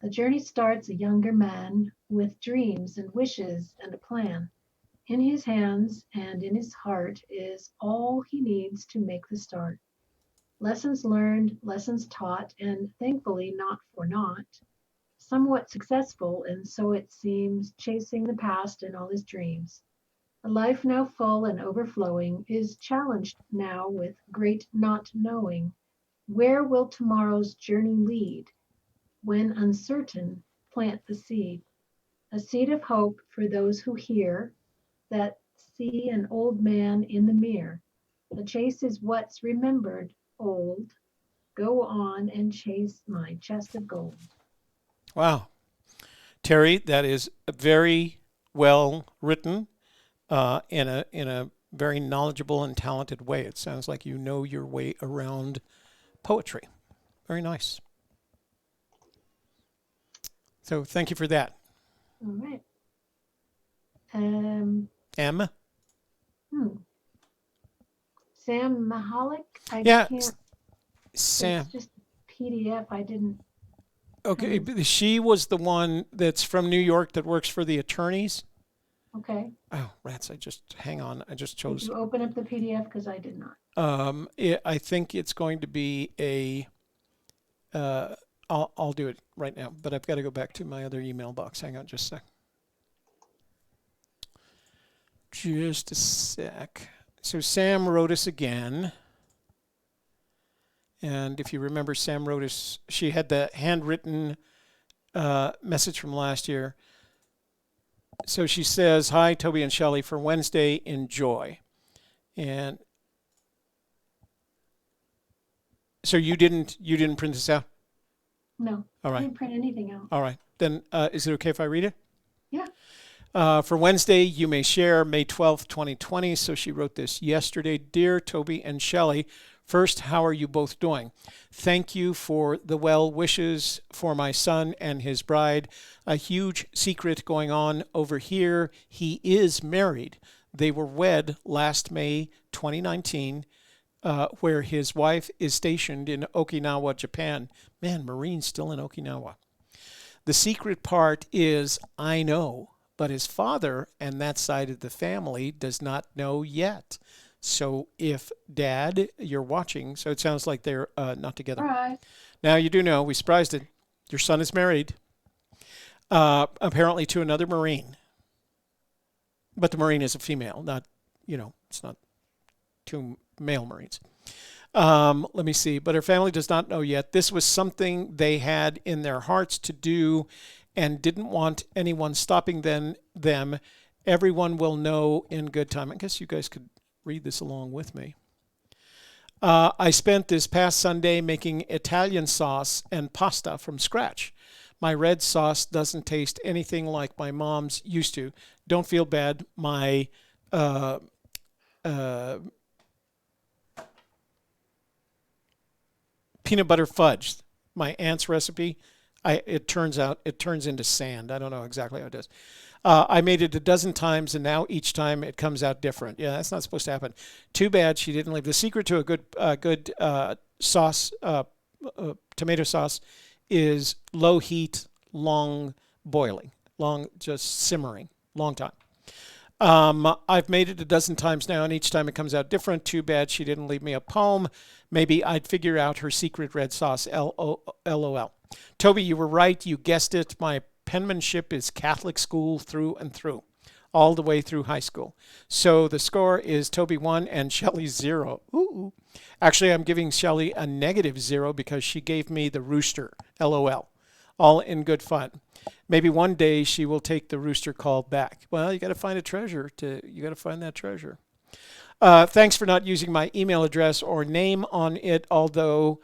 The journey starts a younger man with dreams and wishes and a plan. In his hands and in his heart is all he needs to make the start. Lessons learned, lessons taught, and thankfully not for naught. Somewhat successful, and so it seems, chasing the past and all his dreams. A life now full and overflowing is challenged now with great not knowing. Where will tomorrow's journey lead? When uncertain, plant the seed. A seed of hope for those who hear, that see an old man in the mirror. The chase is what's remembered, old. Go on and chase my chest of gold. Wow. Terry, that is very well written in a very knowledgeable and talented way. It sounds like you know your way around poetry. Very nice. So thank you for that. All right. M? Sam Mahalik? Yeah, can't. Sam. It's just PDF. I didn't. Okay, but she was the one that's from New York that works for the attorneys. Okay. Oh, rats! Hang on. I just Did chose. you open up the PDF? Because I did not. I think it's going to be a. I'll do it right now, but I've got to go back to my other email box. Hang on, just a sec. Just a sec. So Sam wrote us again. And if you remember, Sam wrote us, she had the handwritten message from last year. So she says, "Hi, Toby and Shelley, for Wednesday, enjoy." And so you didn't print this out? No. All right. I didn't print anything out. All right. Then is it okay if I read it? Yeah. For Wednesday, you may share May 12th, 2020. So she wrote this yesterday. Dear Toby and Shelley, first, how are you both doing? Thank you for the well wishes for my son and his bride. A huge secret going on over here. He is married. They were wed last May 2019, where his wife is stationed in Okinawa, Japan. Man, Marines still in Okinawa. The secret part is I know, but his father and that side of the family does not know yet. So if Dad, you're watching, so it sounds like they're not together. Surprise. Now you do know, we surprised it. Your son is married, apparently to another Marine. But the Marine is a female, not, it's not two male Marines. Let me see. But her family does not know yet. This was something they had in their hearts to do and didn't want anyone stopping them. Everyone will know in good time. I guess you guys could read this along with me. I spent this past Sunday making Italian sauce and pasta from scratch. My red sauce doesn't taste anything like my mom's used to. Don't feel bad. My peanut butter fudge, my aunt's recipe, it turns into sand. I don't know exactly how it does. I made it a dozen times, and now each time it comes out different. Yeah, that's not supposed to happen. Too bad she didn't leave. The secret to a good sauce, tomato sauce, is low heat, long boiling, just simmering, long time. I've made it a dozen times now, and each time it comes out different. Too bad she didn't leave me a poem. Maybe I'd figure out her secret red sauce. LOL. Toby, you were right. You guessed it. My penmanship is Catholic school through and through, all the way through high school. So the score is Toby 1 and Shelley 0. Ooh. Actually, I'm giving Shelley a -0 because she gave me the rooster. LOL. All in good fun. Maybe one day she will take the rooster call back. Well, you got to find a treasure. You got to find that treasure. Thanks for not using my email address or name on it, although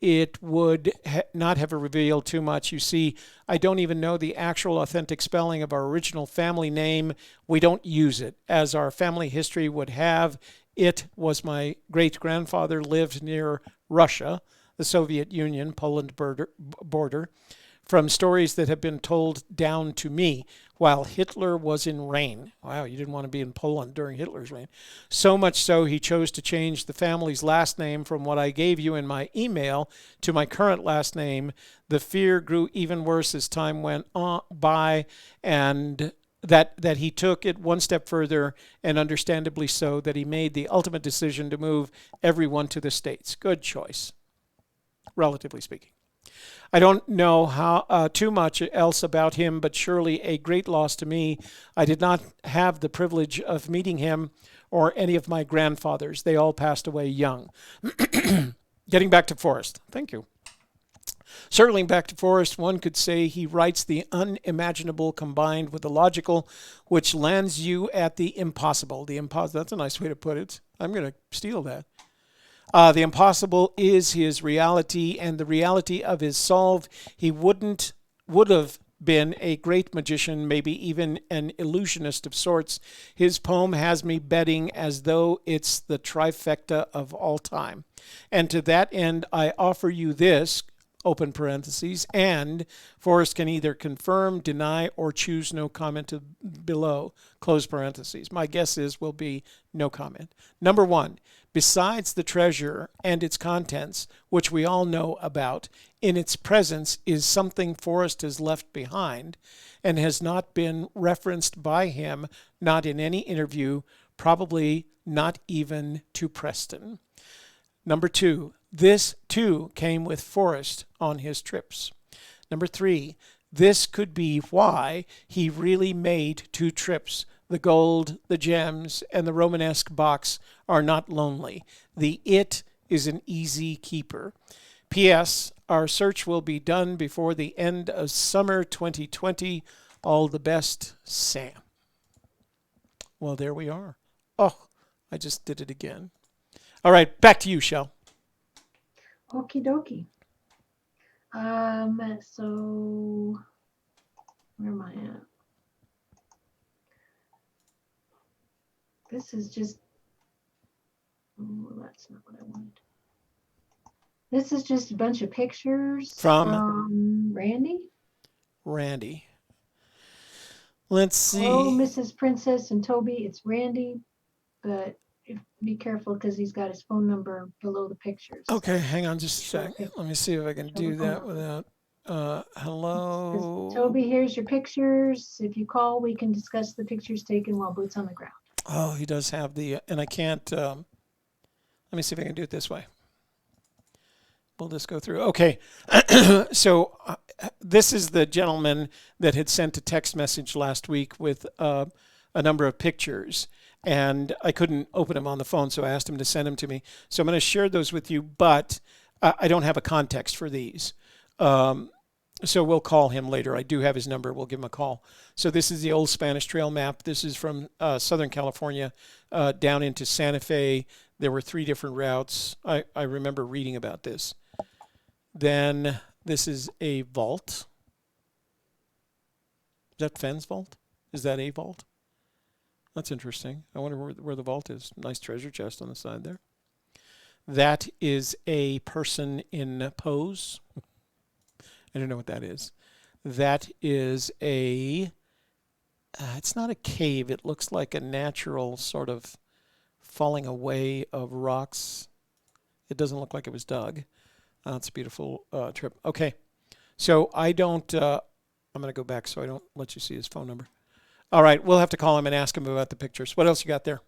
it would not have revealed too much. You see, I don't even know the actual authentic spelling of our original family name. We don't use it, as our family history would have. It was my great-grandfather lived near Russia, the Soviet Union, Poland border. From stories that have been told down to me while Hitler was in reign. Wow, you didn't want to be in Poland during Hitler's reign. So much so he chose to change the family's last name from what I gave you in my email to my current last name. The fear grew even worse as time went on by, and that he took it one step further, and understandably so, that he made the ultimate decision to move everyone to the States. Good choice, relatively speaking. I don't know how too much else about him, but surely a great loss to me. I did not have the privilege of meeting him or any of my grandfathers. They all passed away young. Getting back to Forrest. Thank you. Circling back to Forrest, one could say he writes the unimaginable combined with the logical, which lands you at the impossible. That's a nice way to put it. I'm going to steal that. The impossible is his reality, and the reality of his solve. He would have been a great magician, maybe even an illusionist of sorts. His poem has me betting as though it's the trifecta of all time. And to that end, I offer you this, open parentheses, and Forrest can either confirm, deny, or choose no comment below, close parentheses. My guess will be no comment. Number 1. Besides the treasure and its contents, which we all know about, in its presence is something Forrest has left behind and has not been referenced by him, not in any interview, probably not even to Preston. Number 2, this too came with Forrest on his trips. Number 3, this could be why he really made 2 trips. The gold, the gems, and the Romanesque box are not lonely. The it is an easy keeper. P.S. Our search will be done before the end of summer 2020. All the best, Sam. Well, there we are. Oh, I just did it again. All right, back to you, Shell. Okie dokie. So where am I at? This is just, oh, that's not what I wanted. This is just a bunch of pictures From Randy. Randy. Let's see. Oh, Mrs. Princess and Toby, it's Randy, but be careful because he's got his phone number below the pictures. Okay, hang on just a Show sec. the Let me see if I can Show the do phone that number. without. Hello. Toby, here's your pictures. If you call, we can discuss the pictures taken while boots on the ground. Oh, he does have the, and I can't. Let me see if I can do it this way. We'll just go through. Okay, so this is the gentleman that had sent a text message last week with a number of pictures, and I couldn't open them on the phone, so I asked him to send them to me. So I'm going to share those with you, but I don't have a context for these. So we'll call him later. I do have his number. We'll give him a call. So this is the old Spanish Trail map. This is from Southern California down into Santa Fe. There were 3 different routes. I remember reading about this. Then this is a vault. Is that Fenn's vault? Is that a vault? That's interesting. I wonder where the vault is. Nice treasure chest on the side there. That is a person in pose. I don't know what that is. That is a, it's not a cave. It looks like a natural sort of falling away of rocks. It doesn't look like it was dug. It's a beautiful trip. Okay. So I don't, I'm going to go back so I don't let you see his phone number. All right. We'll have to call him and ask him about the pictures. What else you got there?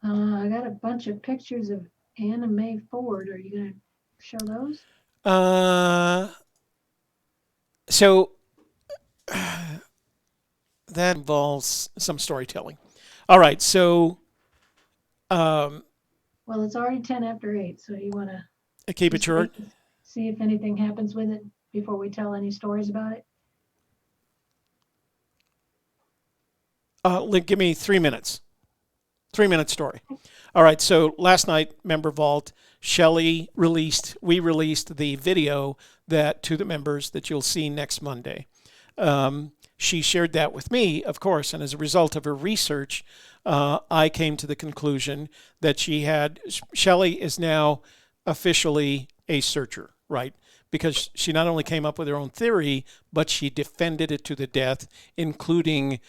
I got a bunch of pictures of Anna Mae Ford. Are you going to show those? So that involves some storytelling. All right. So, well, it's already 10 after 8, so you want to keep it short. See if anything happens with it before we tell any stories about it. Give me 3 minutes. 3-minute story. All right. So last night, Member Vault, Shelley we released the video that to the members that you'll see next Monday. She shared that with me, of course, and as a result of her research, I came to the conclusion that Shelley is now officially a searcher, right? Because she not only came up with her own theory, but she defended it to the death, including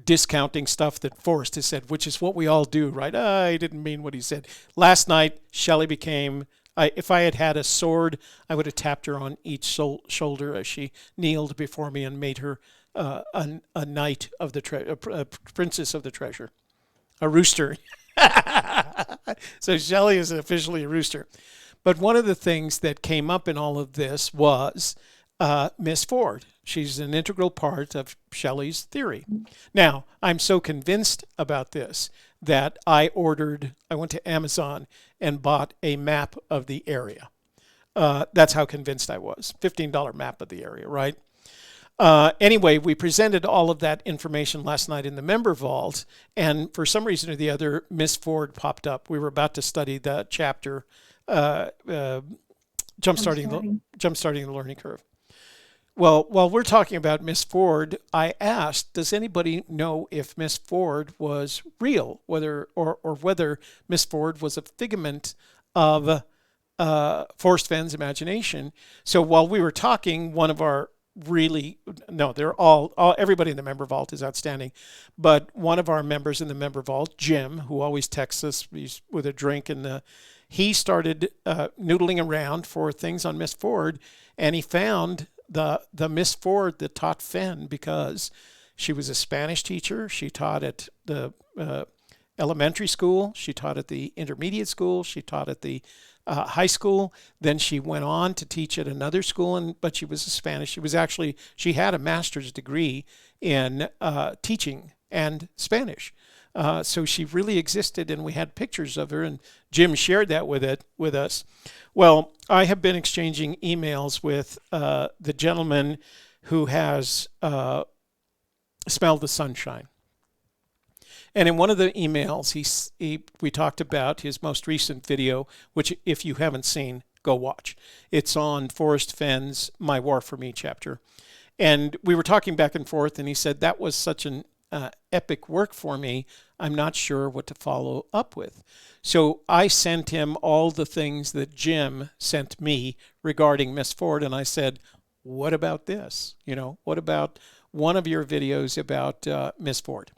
discounting stuff that Forrest has said, which is what we all do, right? I didn't mean what he said. Last night, Shelley became, if I had had a sword, I would have tapped her on each shoulder as she kneeled before me and made her a knight of the a princess of the treasure, a rooster. So Shelley is officially a rooster. But one of the things that came up in all of this was Miss Ford. She's an integral part of Shelley's theory. Now, I'm so convinced about this that I went to Amazon and bought a map of the area. That's how convinced I was. $15 map of the area, right? Anyway, we presented all of that information last night in the member vault, and for some reason or the other, Miss Ford popped up. We were about to study the chapter, Jumpstarting the Learning Curve. Well, while we're talking about Miss Ford, I asked, does anybody know if Miss Ford was real, whether Miss Ford was a figment of Forrest Fenn's imagination? So while we were talking, one of our everybody in the member vault is outstanding, but one of our members in the member vault, Jim, who always texts us with a drink, and he started noodling around for things on Miss Ford, and he found the Miss Ford that taught Fenn, because she was a Spanish teacher. She taught at the elementary school. She taught at the intermediate school. She taught at the high school. Then she went on to teach at another school, but she was a Spanish. She had a master's degree in teaching and Spanish. So she really existed, and we had pictures of her, and Jim shared that with us. Well, I have been exchanging emails with the gentleman who has smelled the sunshine. And in one of the emails, we talked about his most recent video, which if you haven't seen, go watch. It's on Forrest Fenn's My War for Me chapter. And we were talking back and forth, and he said that was such an epic work for me, I'm not sure what to follow up with. So I sent him all the things that Jim sent me regarding Miss Ford, and I said, what about this? What about one of your videos about Miss Ford?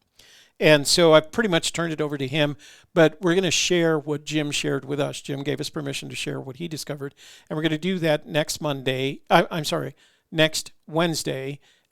And so I've pretty much turned it over to him, but we're going to share what Jim shared with us. Jim gave us permission to share what he discovered, and we're going to do that next Wednesday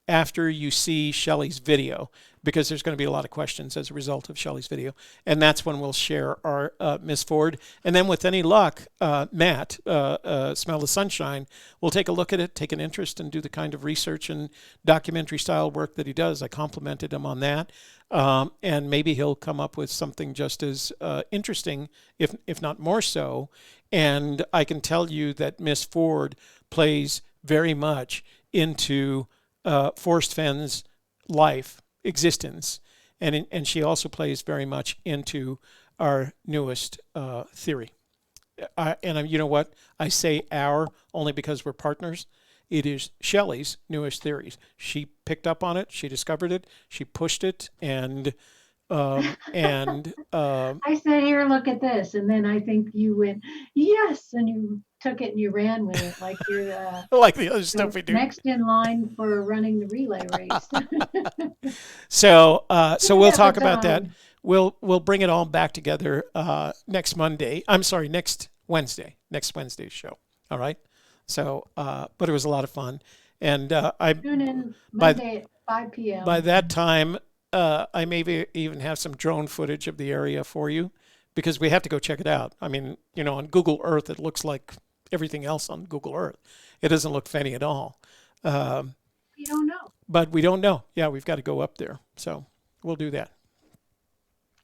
after you see Shelley's video, because there's going to be a lot of questions as a result of Shelley's video. And that's when we'll share our Miss Ford. And then with any luck, Matt, Smell the Sunshine, will take a look at it, take an interest, and do the kind of research and documentary style work that he does. I complimented him on that. And maybe he'll come up with something just as interesting, if not more so. And I can tell you that Miss Ford plays very much into Forrest Fenn's life, existence, and she also plays very much into our newest theory. And you know what? I say our only because we're partners. It is Shelley's newest theories. She picked up on it. She discovered it. She pushed it, and I said, here, look at this. And then I think you went, yes. And you took it and you ran with it like you're like the other stuff we do. Next in line for running the relay race. So we'll talk about that. We'll bring it all back together next Wednesday. Next Wednesday's show. All right. So, but it was a lot of fun. And tune in Monday at 5 p.m. By that time, I maybe even have some drone footage of the area for you, because we have to go check it out. I mean, on Google Earth, it looks like everything else on Google Earth. It doesn't look Fenny at all. We don't know. But we don't know. Yeah, we've got to go up there. So we'll do that.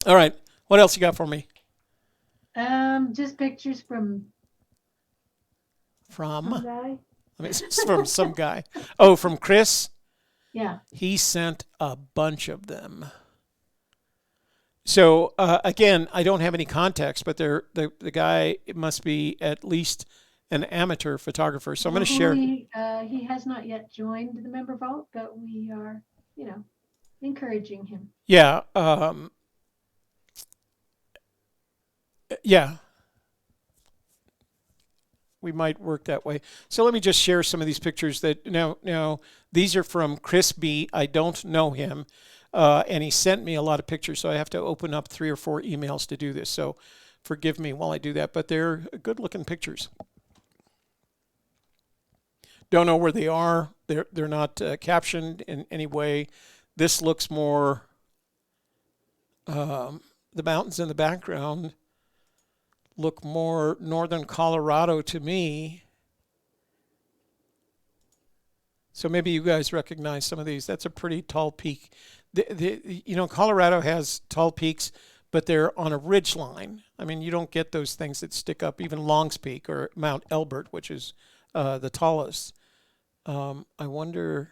All right. What else you got for me? Just pictures from some guy. From some guy. Oh, from Chris? Yeah. He sent a bunch of them. So, again, I don't have any context, but the guy must be at least an amateur photographer. So I'm going to share. He has not yet joined the member vault, but we are, encouraging him. Yeah. Yeah. We might work that way. So let me just share some of these pictures that now these are from Chris B. I don't know him. And he sent me a lot of pictures, so I have to open up 3 or 4 emails to do this. So forgive me while I do that, but they're good-looking pictures. Don't know where they are. They're not captioned in any way. This looks more the mountains in the background look more northern Colorado to me. So maybe you guys recognize some of these. That's a pretty tall peak. Colorado has tall peaks, but they're on a ridge line. I mean, you don't get those things that stick up, even Long's Peak or Mount Elbert, which is the tallest. I wonder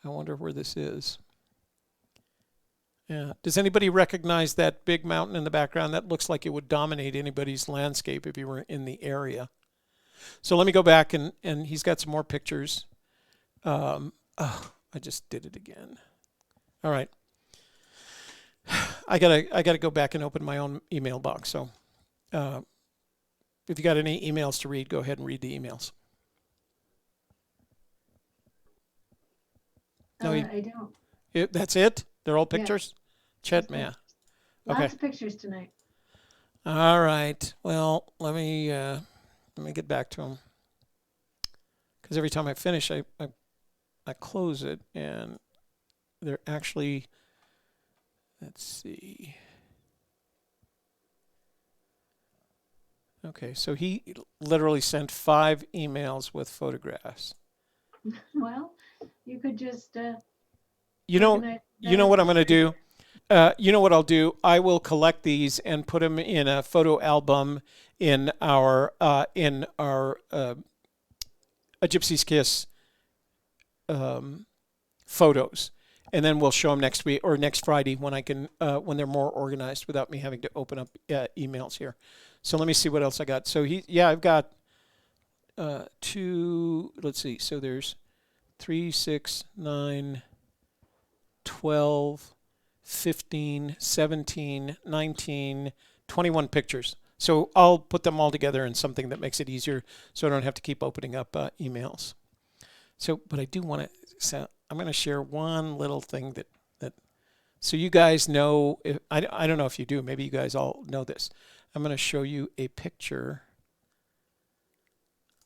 where this is. Yeah. Does anybody recognize that big mountain in the background? That looks like it would dominate anybody's landscape if you were in the area. So let me go back and he's got some more pictures. I just did it again. All right. I gotta go back and open my own email box. So if you got any emails to read, go ahead and read the emails. No, I don't. That's it? They're all pictures? Yeah. Chetma. Okay. Lots of pictures tonight. All right. Well, let me get back to them. Because every time I finish, I close it, and they're actually, let's see. Okay, so he literally sent 5 emails with photographs. Well, you could just... You know what I'm going to do? You know what I'll do? I will collect these and put them in a photo album in our a Gypsy Kiss photos, and then we'll show them next week or next Friday when I can when they're more organized without me having to open up emails here. So let me see what else I got. So I've got 2. Let's see. So there's 3, 6, 9. 12, 15, 17, 19, 21 pictures. So I'll put them all together in something that makes it easier so I don't have to keep opening up emails. So, but I do want to, so I'm going to share one little thing that so you guys know, I don't know if you do, maybe you guys all know this. I'm going to show you a picture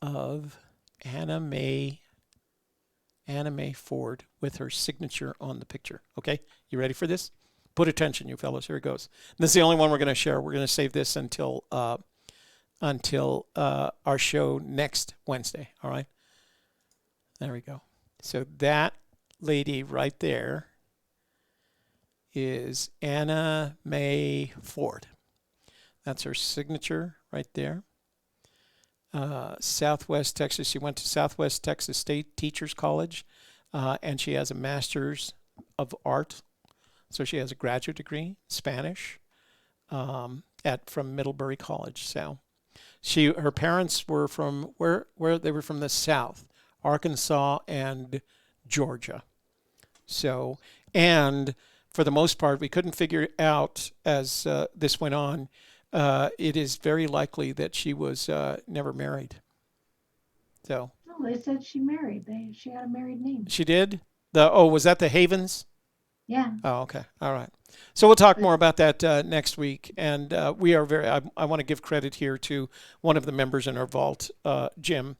of Anna Mae Ford with her signature on the picture. Okay, you ready for this? Put attention, you fellows. Here it goes. And this is the only one we're going to share. We're going to save this until our show next Wednesday. All right. There we go. So that lady right there is Anna Mae Ford. That's her signature right there. Southwest Texas. She went to Southwest Texas State Teachers College, and she has a Master's of Art. So she has a graduate degree, Spanish, from Middlebury College. So her parents were from where they were from the South, Arkansas and Georgia. So, and for the most part, we couldn't figure out as this went on. It is very likely that she was never married. So. No, they said she married. She had a married name. She did? Was that the Havens? Yeah. Oh, okay. All right. So we'll talk more about that next week. And we are I want to give credit here to one of the members in our vault, Jim,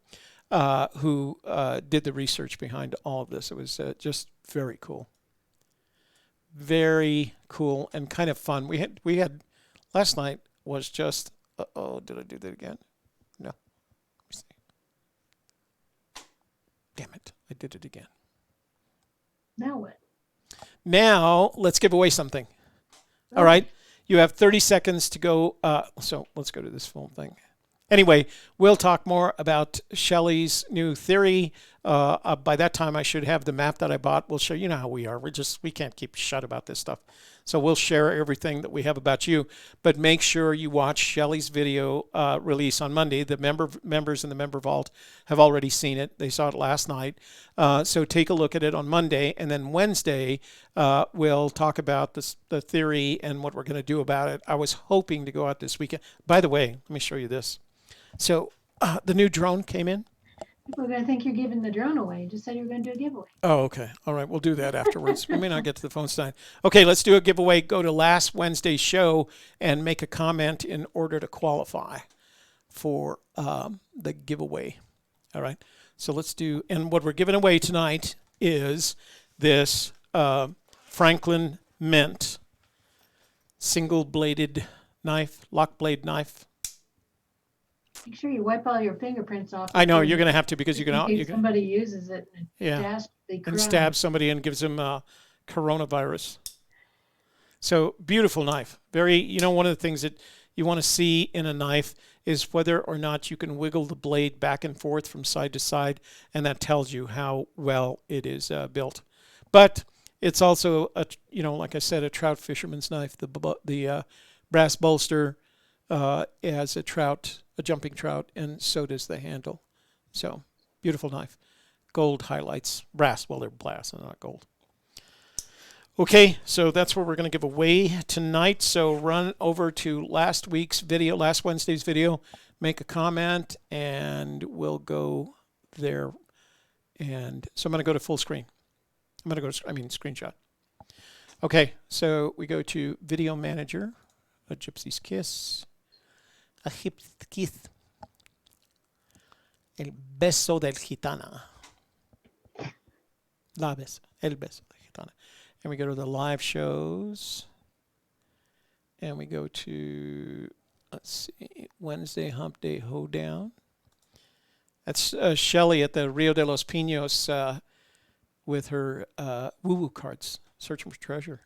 who did the research behind all of this. It was just very cool. Very cool and kind of fun. We had last night was just, did I do that again? No. Let me see. Damn it. I did it again. Now what? Now let's give away something. Okay. All right. You have 30 seconds to go. So let's go to this phone thing. Anyway, we'll talk more about Shelley's new theory. By that time, I should have the map that I bought. We'll show you know how we are. We can't keep shut about this stuff. So we'll share everything that we have about you. But make sure you watch Shelley's video release on Monday. The members in the member vault have already seen it. They saw it last night. So take a look at it on Monday. And then Wednesday, we'll talk about the theory and what we're going to do about it. I was hoping to go out this weekend. By the way, let me show you this. So the new drone came in. People are going to think you're giving the drone away. You just said you were going to do a giveaway. Oh, okay. All right. We'll do that afterwards. We may not get to the phone tonight. Okay, let's do a giveaway. Go to last Wednesday's show and make a comment in order to qualify for the giveaway. All right. So let's do, and what we're giving away tonight is this Franklin Mint single-bladed knife, lock blade knife. Make sure you wipe all your fingerprints off. I know you're going to have to because you're going to. Somebody uses it and stabs somebody and gives them coronavirus. So beautiful knife. Very, one of the things that you want to see in a knife is whether or not you can wiggle the blade back and forth from side to side, and that tells you how well it is built. But it's also like I said, a trout fisherman's knife. The brass bolster has a jumping trout, and so does the handle. So beautiful knife. Gold highlights. Brass. Well, they're brass and not gold. Okay, so that's what we're going to give away tonight. So run over to last Wednesday's video, make a comment, and we'll go there. And so I'm going to go to full screen. Screenshot. Okay, so we go to Video Manager, a Gypsy's Kiss. A Gypsy Kiss. El beso del gitana. El beso del gitana. And we go to the live shows. And we go to, let's see, Wednesday Humpday Hoedown. That's Shelley at the Rio de los Pinos with her woo-woo cards, searching for treasure.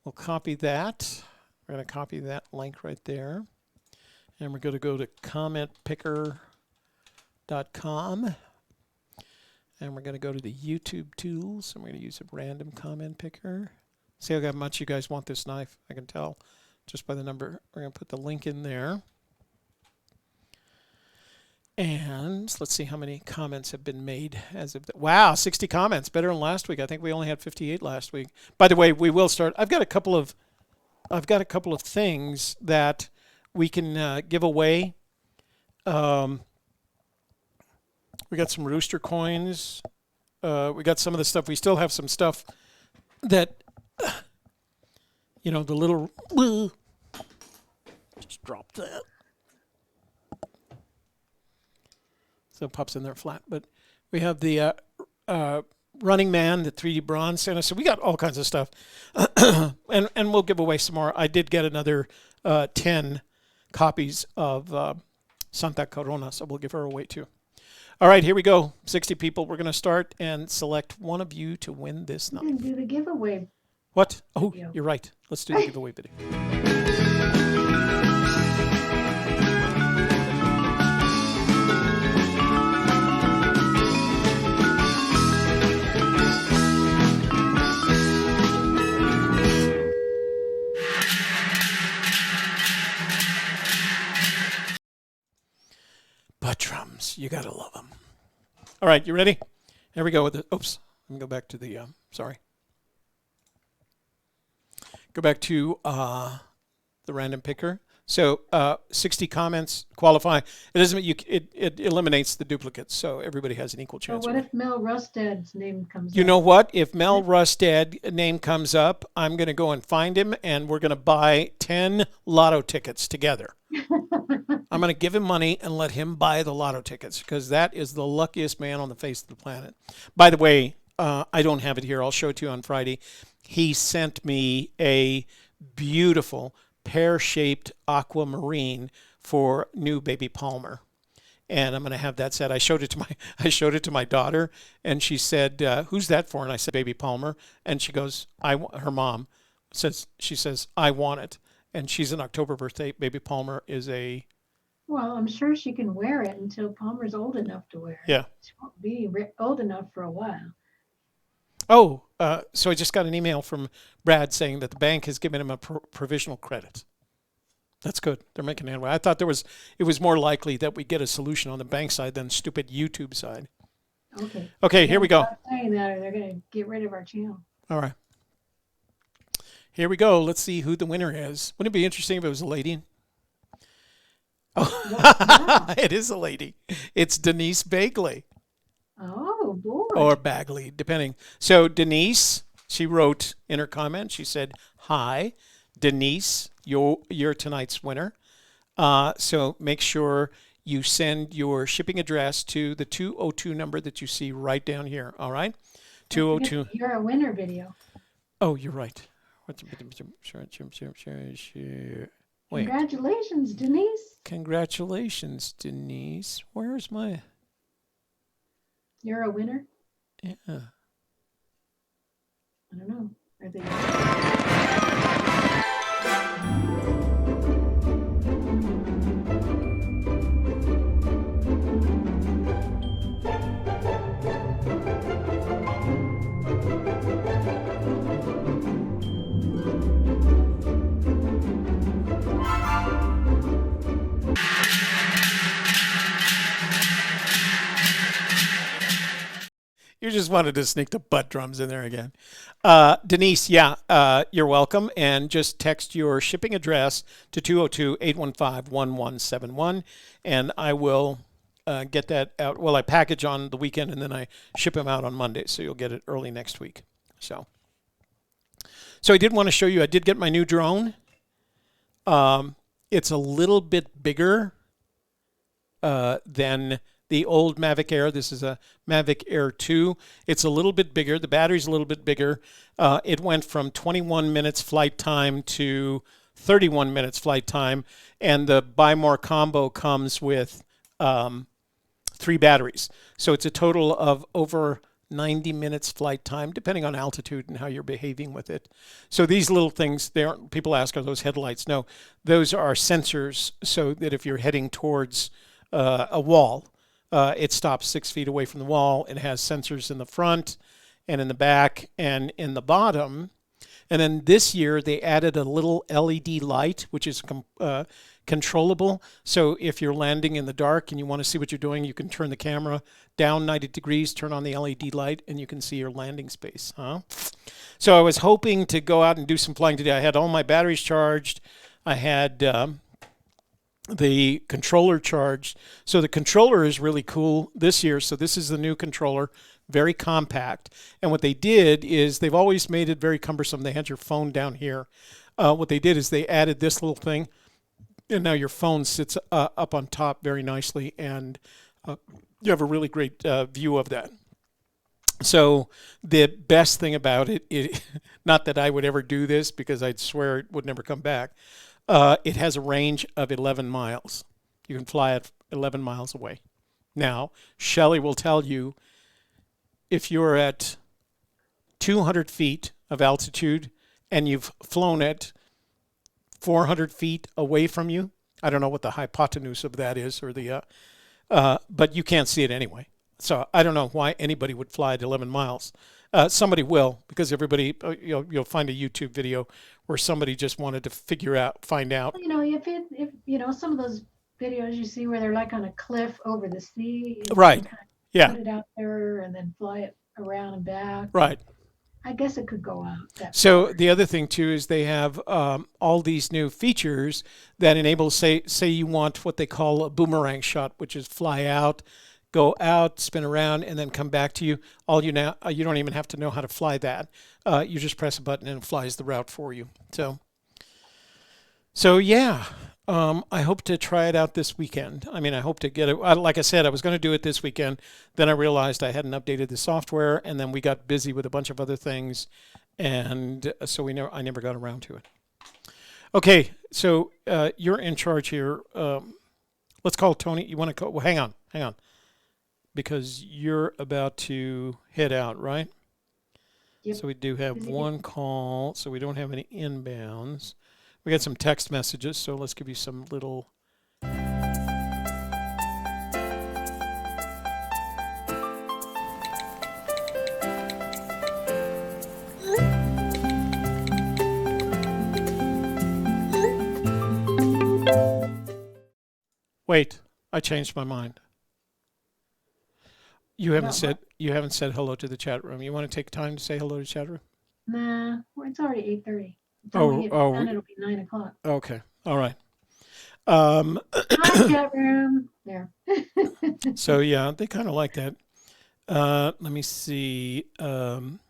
We'll copy that. We're going to copy that link right there. And we're going to go to commentpicker.com. And we're going to go to the YouTube tools. And we're going to use a random comment picker. See how much you guys want this knife. I can tell just by the number. We're going to put the link in there. And let's see how many comments have been made as of wow, 60 comments, better than last week. I think we only had 58 last week. By the way, we will start. I've got a couple of things that we can give away. We got some rooster coins. We got some of the stuff. We still have some stuff that, the little, just drop that. So it pops in there flat. But we have the Running Man, the 3D bronze Santa. So we got all kinds of stuff. and we'll give away some more. I did get another 10 copies of Santa Corona, so we'll give her away too. All right, here we go. 60 people. We're going to start and select one of you to win this night. You can do the giveaway. What? Oh, video. You're right. Let's do the giveaway video. Butt drums. You got to love them. All right, you ready? Here we go with the, oops. Let me go back to the, sorry. Go back to the random picker. So 60 comments qualify. It doesn't. It eliminates the duplicates, so everybody has an equal chance. Well, what if Mel Rusted's name comes up? You know what? If Mel Rusted name comes up, I'm going to go and find him, and we're going to buy 10 lotto tickets together. I'm going to give him money and let him buy the lotto tickets because that is the luckiest man on the face of the planet. By the way, I don't have it here. I'll show it to you on Friday. He sent me a beautiful pear-shaped aquamarine for new baby Palmer, and I'm going to have that set. I showed it to my daughter, and she said, "Who's that for?" And I said, "Baby Palmer." And she goes, her mom says, "I want it." And she's an October birthday. Baby Palmer is a. Well, I'm sure she can wear it until Palmer's old enough to wear it. Yeah. She won't be old enough for a while. Oh, so I just got an email from Brad saying that the bank has given him a provisional credit. That's good. They're making it anyway. I thought it was more likely that we get a solution on the bank side than stupid YouTube side. Okay. Okay, here we go. Stop saying that or they're going to get rid of our channel. All right. Here we go. Let's see who the winner is. Wouldn't it be interesting if it was a lady? Oh, it is a lady. It's Denise Bagley. Oh, boy. Or Bagley, depending. So Denise, she wrote in her comment, she said, "Hi, Denise, you're tonight's winner. So make sure you send your shipping address to the 202 number that you see right down here. All right? 202. You're a winner video. Oh, you're right. Wait. Congratulations, Denise. Congratulations, Denise. Where's my... You're a winner? Yeah. I don't know. Are they... You just wanted to sneak the butt drums in there again. Denise, yeah, you're welcome. And just text your shipping address to 202-815-1171, and I will get that out. Well, I package on the weekend, and then I ship them out on Monday, so you'll get it early next week. So I did want to show you, I did get my new drone. It's a little bit bigger than the old Mavic Air. This is a Mavic Air 2. It's a little bit bigger. The battery's a little bit bigger. It went from 21 minutes flight time to 31 minutes flight time. And the Buy More combo comes with 3 batteries. So it's a total of over 90 minutes flight time, depending on altitude and how you're behaving with it. So these little things, they aren't, people ask, are those headlights? No, those are sensors so that if you're heading towards a wall, it stops 6 feet away from the wall. It has sensors in the front and in the back and in the bottom. And then this year they added a little LED light, which is controllable. So if you're landing in the dark and you want to see what you're doing, you can turn the camera down 90 degrees, turn on the LED light, and you can see your landing space. So I was hoping to go out and do some flying today. I had all my batteries charged. I had the controller charged. So the controller is really cool this year. So this is the new controller, very compact. And what they did is they've always made it very cumbersome. They had your phone down here. What they did is they added this little thing, and now your phone sits up on top very nicely, and you have a really great view of that. So the best thing about it, not that I would ever do this because I'd swear it would never come back, it has a range of 11 miles. You can fly it 11 miles away. Now, Shelley will tell you if you're at 200 feet of altitude and you've flown at 400 feet away from you, I don't know what the hypotenuse of that is, or the, but you can't see it anyway. So I don't know why anybody would fly at 11 miles. Somebody will, because everybody, you'll find a YouTube video where somebody just wanted to find out. If some of those videos you see where they're like on a cliff over the sea. Right. Yeah. Put it out there and then fly it around and back. Right. I guess it could go out. So the other thing too is they have all these new features that enable, say you want what they call a boomerang shot, which is fly out, go out, spin around, and then come back to you. You don't even have to know how to fly that. You just press a button and it flies the route for you. So yeah. I hope to try it out this weekend. I mean, I hope to get it. Like I said, I was going to do it this weekend. Then I realized I hadn't updated the software, and then we got busy with a bunch of other things, and so I never got around to it. Okay, so you're in charge here. Let's call Tony. You want to call? Well, hang on, because you're about to head out, right? Yep. So we do have one call, so we don't have any inbounds. We got some text messages, so let's give you some little. Wait, I changed my mind. You haven't said hello to the chat room. You want to take time to say hello to the chat room? Nah, it's already 8:30. Oh, it'll be 9 o'clock. Okay, all right. Hi, chat room. There. So yeah, they kind of like that. Let me see. Let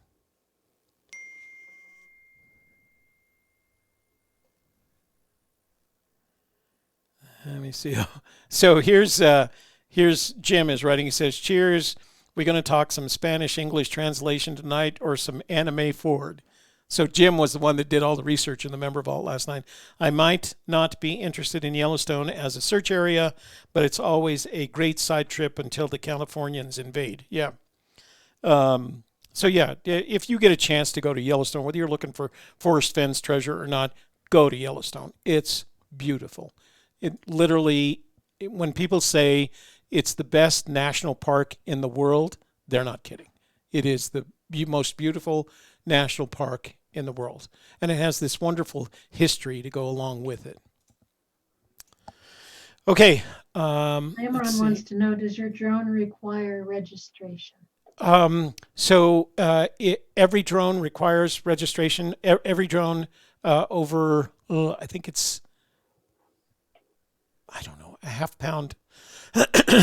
me see. So here's Jim is writing. He says, "Cheers. We're going to talk some Spanish English translation tonight, or some anime forward." So Jim was the one that did all the research in the member vault last night. I might not be interested in Yellowstone as a search area, but it's always a great side trip until the Californians invade. Yeah. So yeah, if you get a chance to go to Yellowstone, whether you're looking for Forrest Fenn's treasure or not, go to Yellowstone. It's beautiful. It literally, when people say it's the best national park in the world, they're not kidding. It is the most beautiful national park in the world, and it has this wonderful history to go along with it. Okay. Amron wants to know, does your drone require registration? Every drone requires registration. Every drone over, I think it's, I don't know, a half pound,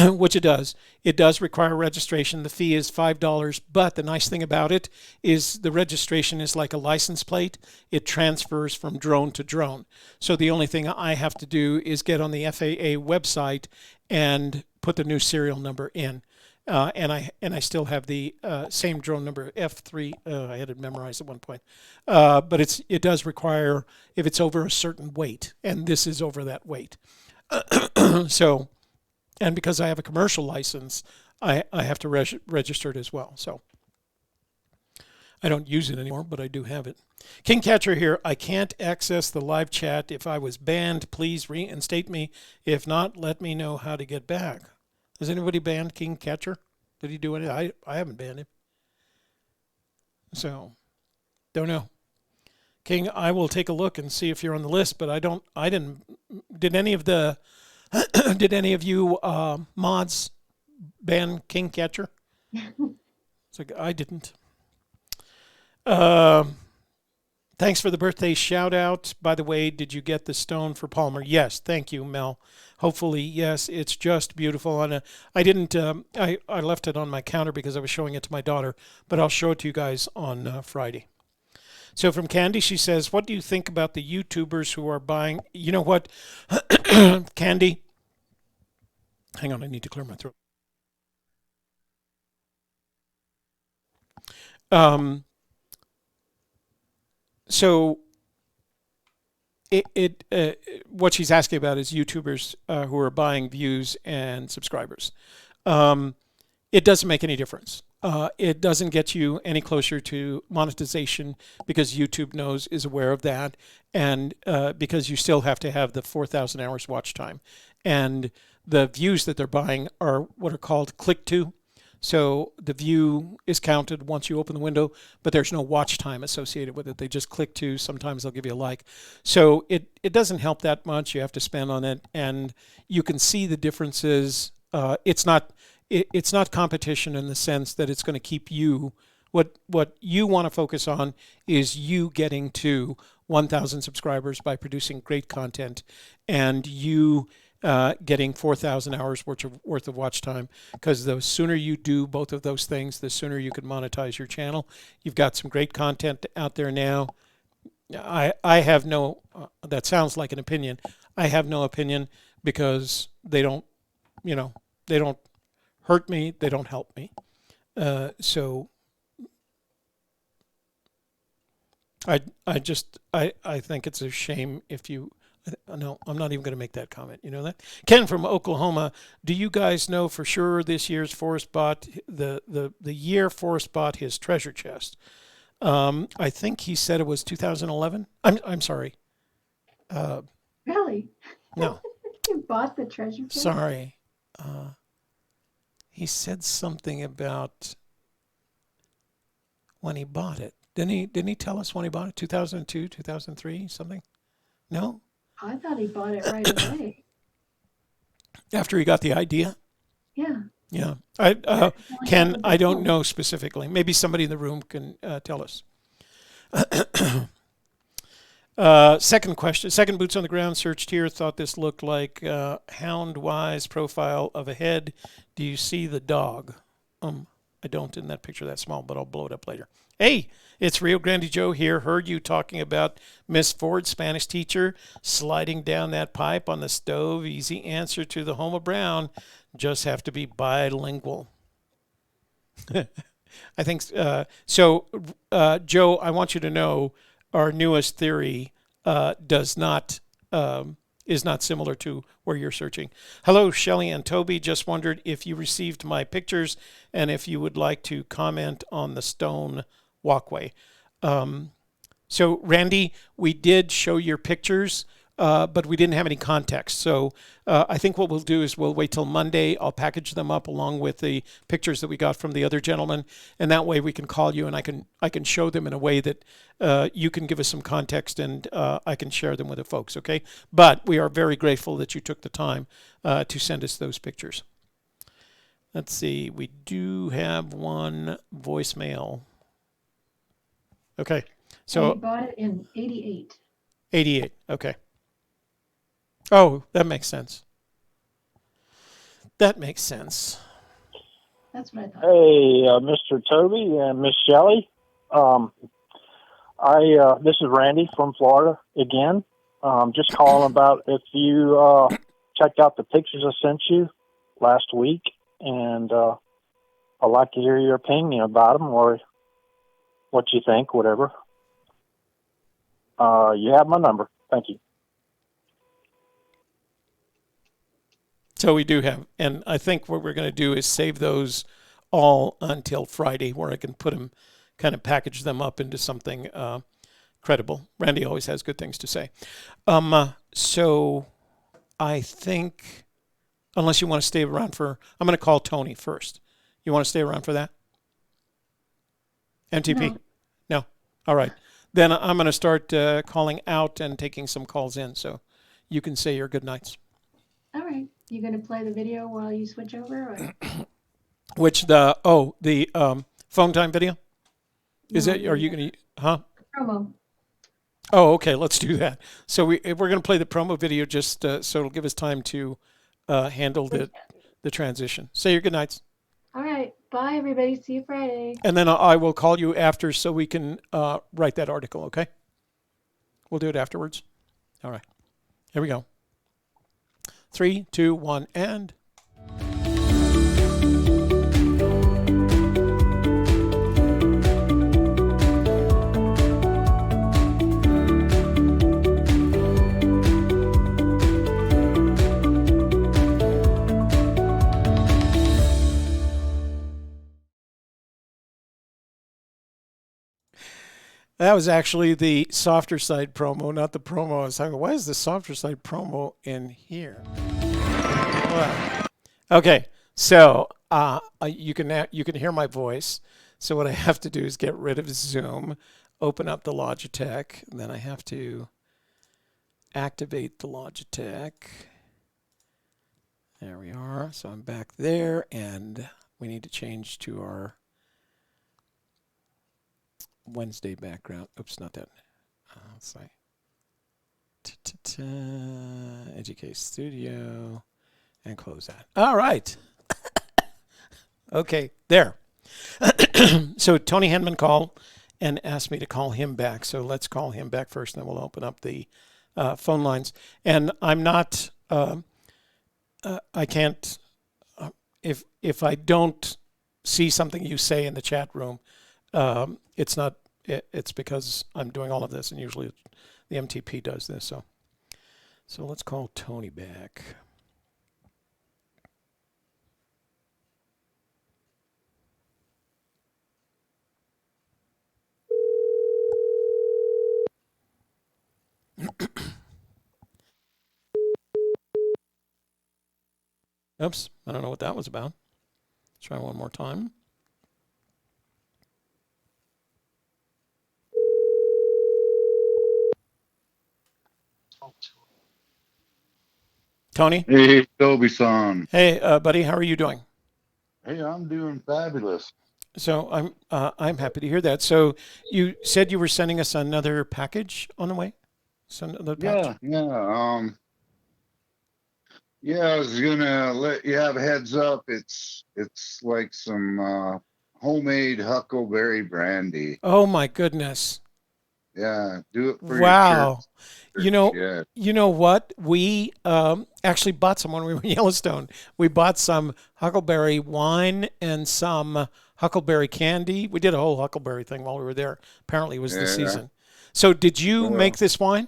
which it does. It does require registration. The fee is $5, but the nice thing about it is the registration is like a license plate. It transfers from drone to drone. So the only thing I have to do is get on the FAA website and put the new serial number in. And I still have the same drone number, F3. I had it memorized at one point. But it does require, if it's over a certain weight, and this is over that weight. So, and because I have a commercial license, I have to register it as well. So I don't use it anymore, but I do have it. King Catcher here. I can't access the live chat. If I was banned, please reinstate me. If not, let me know how to get back. Has anybody banned King Catcher? Did he do anything? I haven't banned him. So, don't know. King, I will take a look and see if you're on the list, but did any of the, did any of you mods ban King Catcher? It's like, I didn't. Thanks for the birthday shout out. By the way, did you get the stone for Palmer? Yes, thank you, Mel. Hopefully, yes, it's just beautiful. And I didn't, I left it on my counter because I was showing it to my daughter, but I'll show it to you guys on Friday. So from Candy, she says, what do you think about the YouTubers who are buying, you know what, Candy, hang on, I need to clear my throat. So what she's asking about is YouTubers who are buying views and subscribers. It doesn't make any difference. It doesn't get you any closer to monetization because YouTube is aware of that, and because you still have to have the 4,000 hours watch time. And the views that they're buying are what are called click-to. So the view is counted once you open the window, but there's no watch time associated with it. They just click to. Sometimes they'll give you a like. So it doesn't help that much. You have to spend on it, and you can see the differences. It's not competition in the sense that it's going to keep you. What you want to focus on is you getting to 1,000 subscribers by producing great content, and you getting 4,000 hours worth of watch time, because the sooner you do both of those things, the sooner you can monetize your channel. You've got some great content out there now. I have no, that sounds like an opinion. I have no opinion because they don't, they don't hurt me. They don't help me. So I think it's a shame if you, no, I'm not even going to make that comment. You know that? Ken from Oklahoma, do you guys know for sure this year's Forrest bought, the year Forrest bought his treasure chest? I think he said it was 2011. I'm sorry. Really? No. You bought the treasure chest? Sorry. He said something about when he bought it. Didn't he tell us when he bought it? 2002, 2003, something? No? I thought he bought it right away. After he got the idea? Yeah. Yeah. Ken, I don't know specifically. Maybe somebody in the room can tell us. Second question. Second boots on the ground searched here. Thought this looked like hound-wise profile of a head. Do you see the dog? I don't in that picture that small, but I'll blow it up later. Hey, it's Rio Grande Joe here. Heard you talking about Miss Ford, Spanish teacher, sliding down that pipe on the stove. Easy answer to the Homa Brown. Just have to be bilingual. I think so. Joe, I want you to know our newest theory is not similar to where you're searching. Hello, Shelley and Toby. Just wondered if you received my pictures and if you would like to comment on the stone walkway. So, Randy, we did show your pictures, but we didn't have any context. So I think what we'll do is we'll wait till Monday. I'll package them up along with the pictures that we got from the other gentleman, and that way we can call you and I can show them in a way that you can give us some context, and I can share them with the folks, okay? But we are very grateful that you took the time to send us those pictures. Let's see. We do have one voicemail. Okay. So he bought it in 88. 88. Okay. Oh, that makes sense. That makes sense. That's what I thought. Hey, Mr. Toby and Miss Shelley. This is Randy from Florida again. Just calling about if you checked out the pictures I sent you last week, and I'd like to hear your opinion about them or what you think, whatever. You have my number. Thank you. So we do have, and I think what we're going to do is save those all until Friday, where I can put them, kind of package them up into something credible. Randy always has good things to say. So I think, unless you want to stay around for, I'm going to call Tony first. You want to stay around for that? MTP? No. All right. Then I'm going to start calling out and taking some calls in, so you can say your good nights. All right. You going to play the video while you switch over? Or? Which the phone time video? Is No, it? Are you going to? Huh? promo? Oh, okay. Let's do that. So we're going to play the promo video just so it'll give us time to handle the transition. Say your good nights. All right. Bye, everybody. See you Friday. And then I will call you after so we can write that article, okay? We'll do it afterwards. All right. Here we go. 3, 2, 1, and... That was actually the softer side promo, not the promo I was talking. Why is the softer side promo in here? Well, okay, so you can hear my voice. So what I have to do is get rid of Zoom, open up the Logitech, and then I have to activate the Logitech. There we are. So I'm back there, and we need to change to our Wednesday background. Oops, not that. Let's see. Educate Studio and close that. All right. Okay, there. So Tony Henman called and asked me to call him back. So let's call him back first, and then we'll open up the phone lines. And I'm not. I can't. If I don't see something you say in the chat room. It's not. It's because I'm doing all of this, and usually the MTP does this. So let's call Tony back. Oops, I don't know what that was about. Let's try one more time. Tony? Hey, Toby-san. Hey, buddy, how are you doing? Hey, I'm doing fabulous. So I'm happy to hear that. So you said you were sending us another package on the way? Yeah. I was gonna let you have a heads up. It's like some homemade huckleberry brandy. Oh my goodness. Yeah, do it for Wow. your church. You know what? We actually bought some when we were in Yellowstone. We bought some huckleberry wine and some huckleberry candy. We did a whole huckleberry thing while we were there. Apparently it was the season. So did you make this wine?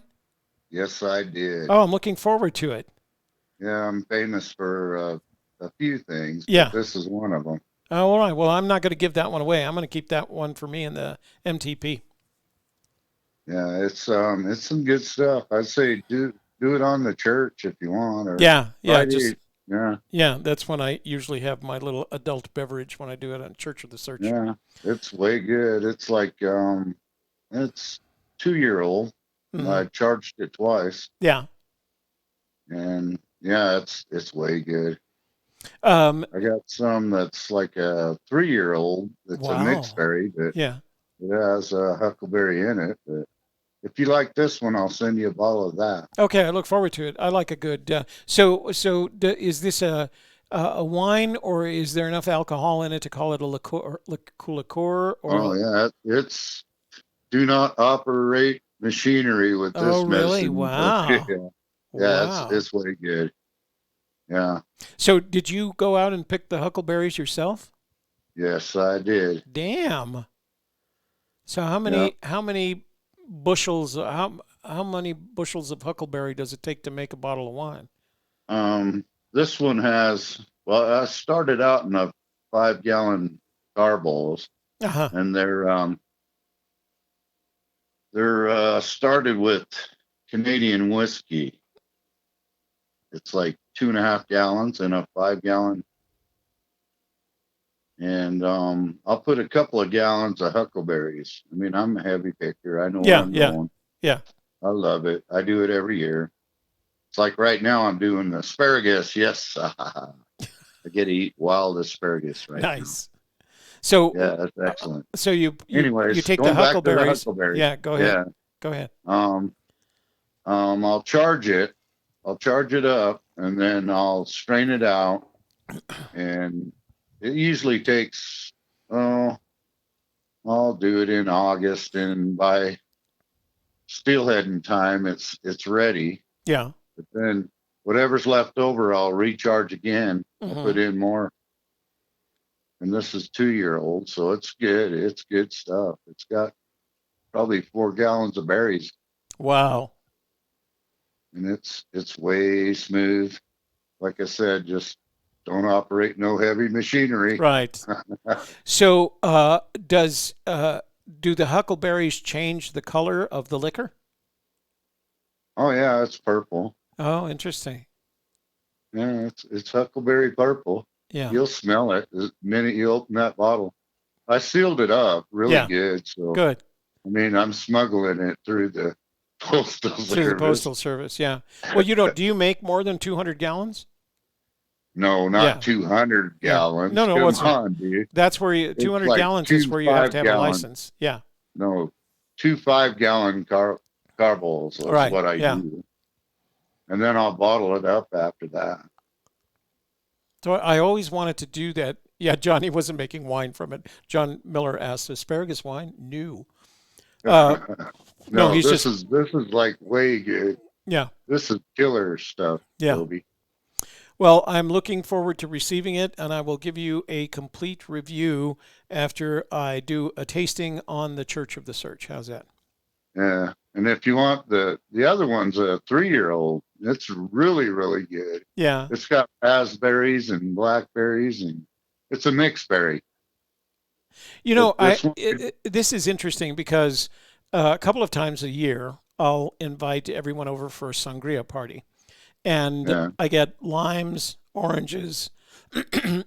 Yes, I did. Oh, I'm looking forward to it. Yeah, I'm famous for a few things. Yeah. But this is one of them. Oh, all right. Well, I'm not going to give that one away. I'm going to keep that one for me in the MTP. Yeah, it's some good stuff. I'd say do it on the church if you want. Or yeah, Friday, yeah. That's when I usually have my little adult beverage when I do it on Church of the Search. Yeah, it's way good. It's like it's 2-year-old. Mm-hmm. I charged it twice. Yeah, and yeah, it's way good. I got some that's like a 3-year-old. It's a mixed berry, but yeah, it has a huckleberry in it. But if you like this one, I'll send you a bottle of that. Okay, I look forward to it. I like a good. So is this a wine, or is there enough alcohol in it to call it a liqueur? Or oh yeah, it's do not operate machinery with this. Oh really? medicine. Wow. Yeah, Wow. it's way good. Yeah. So did you go out and pick the huckleberries yourself? Yes, I did. Damn. So how many bushels how many bushels of huckleberry does it take to make a bottle of wine? This one has, well, I started out in a 5-gallon car bowls, and they're started with Canadian whiskey. It's like 2.5 gallons in a 5-gallon. and I'll put a couple of gallons of huckleberries. I mean, I'm a heavy picker. I know where Yeah, I'm yeah, going. yeah. I love it. I do it every year. It's like right now I'm doing asparagus. Yes, I get to eat wild asparagus right now. Nice. So Yeah, that's excellent. so you Anyways, take the going back to the huckleberries. huckleberries. Yeah, go ahead. Yeah. Go ahead. I'll charge it. I'll charge it up, and then I'll strain it out. And it usually takes, I'll do it in August, and by steelheading time, it's ready. Yeah. But then whatever's left over, I'll recharge again. I'll put in more. And this is 2-year-old, so it's good. It's good stuff. It's got probably 4 gallons of berries. Wow. And it's way smooth. Like I said, just don't operate no heavy machinery. Right. So do the huckleberries change the color of the liquor? Oh yeah, it's purple. Oh, interesting. Yeah, it's huckleberry purple. Yeah. You'll smell it the minute you open that bottle. I sealed it up really good. So good. I mean, I'm smuggling it through the postal service. Through the postal service, yeah. Well, do you make more than 200 gallons? No, not 200 gallons. No, Come on, dude. That's where 200 like gallons is where you have to have a license. Yeah. No, 2 5-gallon carbols is what I do. And then I'll bottle it up after that. So I always wanted to do that. Yeah, Johnny wasn't making wine from it. John Miller asked, asparagus wine? No. No, this is like way good. Yeah. This is killer stuff, Toby. Well, I'm looking forward to receiving it, and I will give you a complete review after I do a tasting on the Church of the Search. How's that? Yeah. And if you want the other one's a 3-year-old, it's really, really good. Yeah. It's got raspberries and blackberries, and it's a mixed berry. You know, this is interesting because a couple of times a year, I'll invite everyone over for a sangria party. And I get limes, oranges,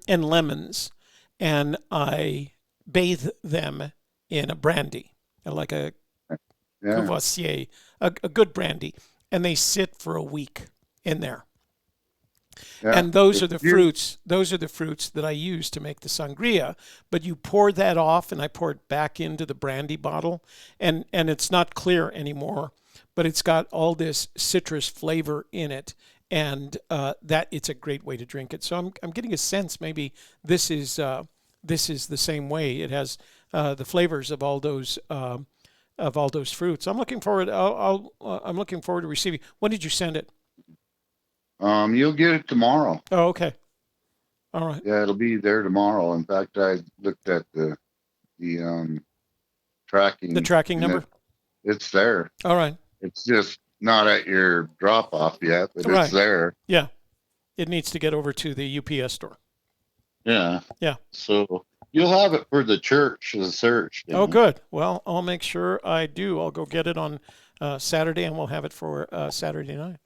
and lemons, and I bathe them in a brandy, like a Courvoisier, a good brandy, and they sit for a week in there. Yeah. And those are the fruits. Those are the fruits that I use to make the sangria. But you pour that off, and I pour it back into the brandy bottle, and it's not clear anymore, but it's got all this citrus flavor in it, and that it's a great way to drink it. So I'm getting a sense maybe this is the same way. It has the flavors of all those fruits. I'm looking forward. I'm looking forward to receiving. When did you send it? You'll get it tomorrow. Oh, okay. All right. Yeah, it'll be there tomorrow. In fact, I looked at the tracking. The tracking number? It's there. All right. It's just not at your drop off yet, but it's there. Yeah. It needs to get over to the UPS store. Yeah. Yeah. So you'll have it for the church, the search. Oh, good. Well, I'll make sure I do. I'll go get it on Saturday, and we'll have it for Saturday night.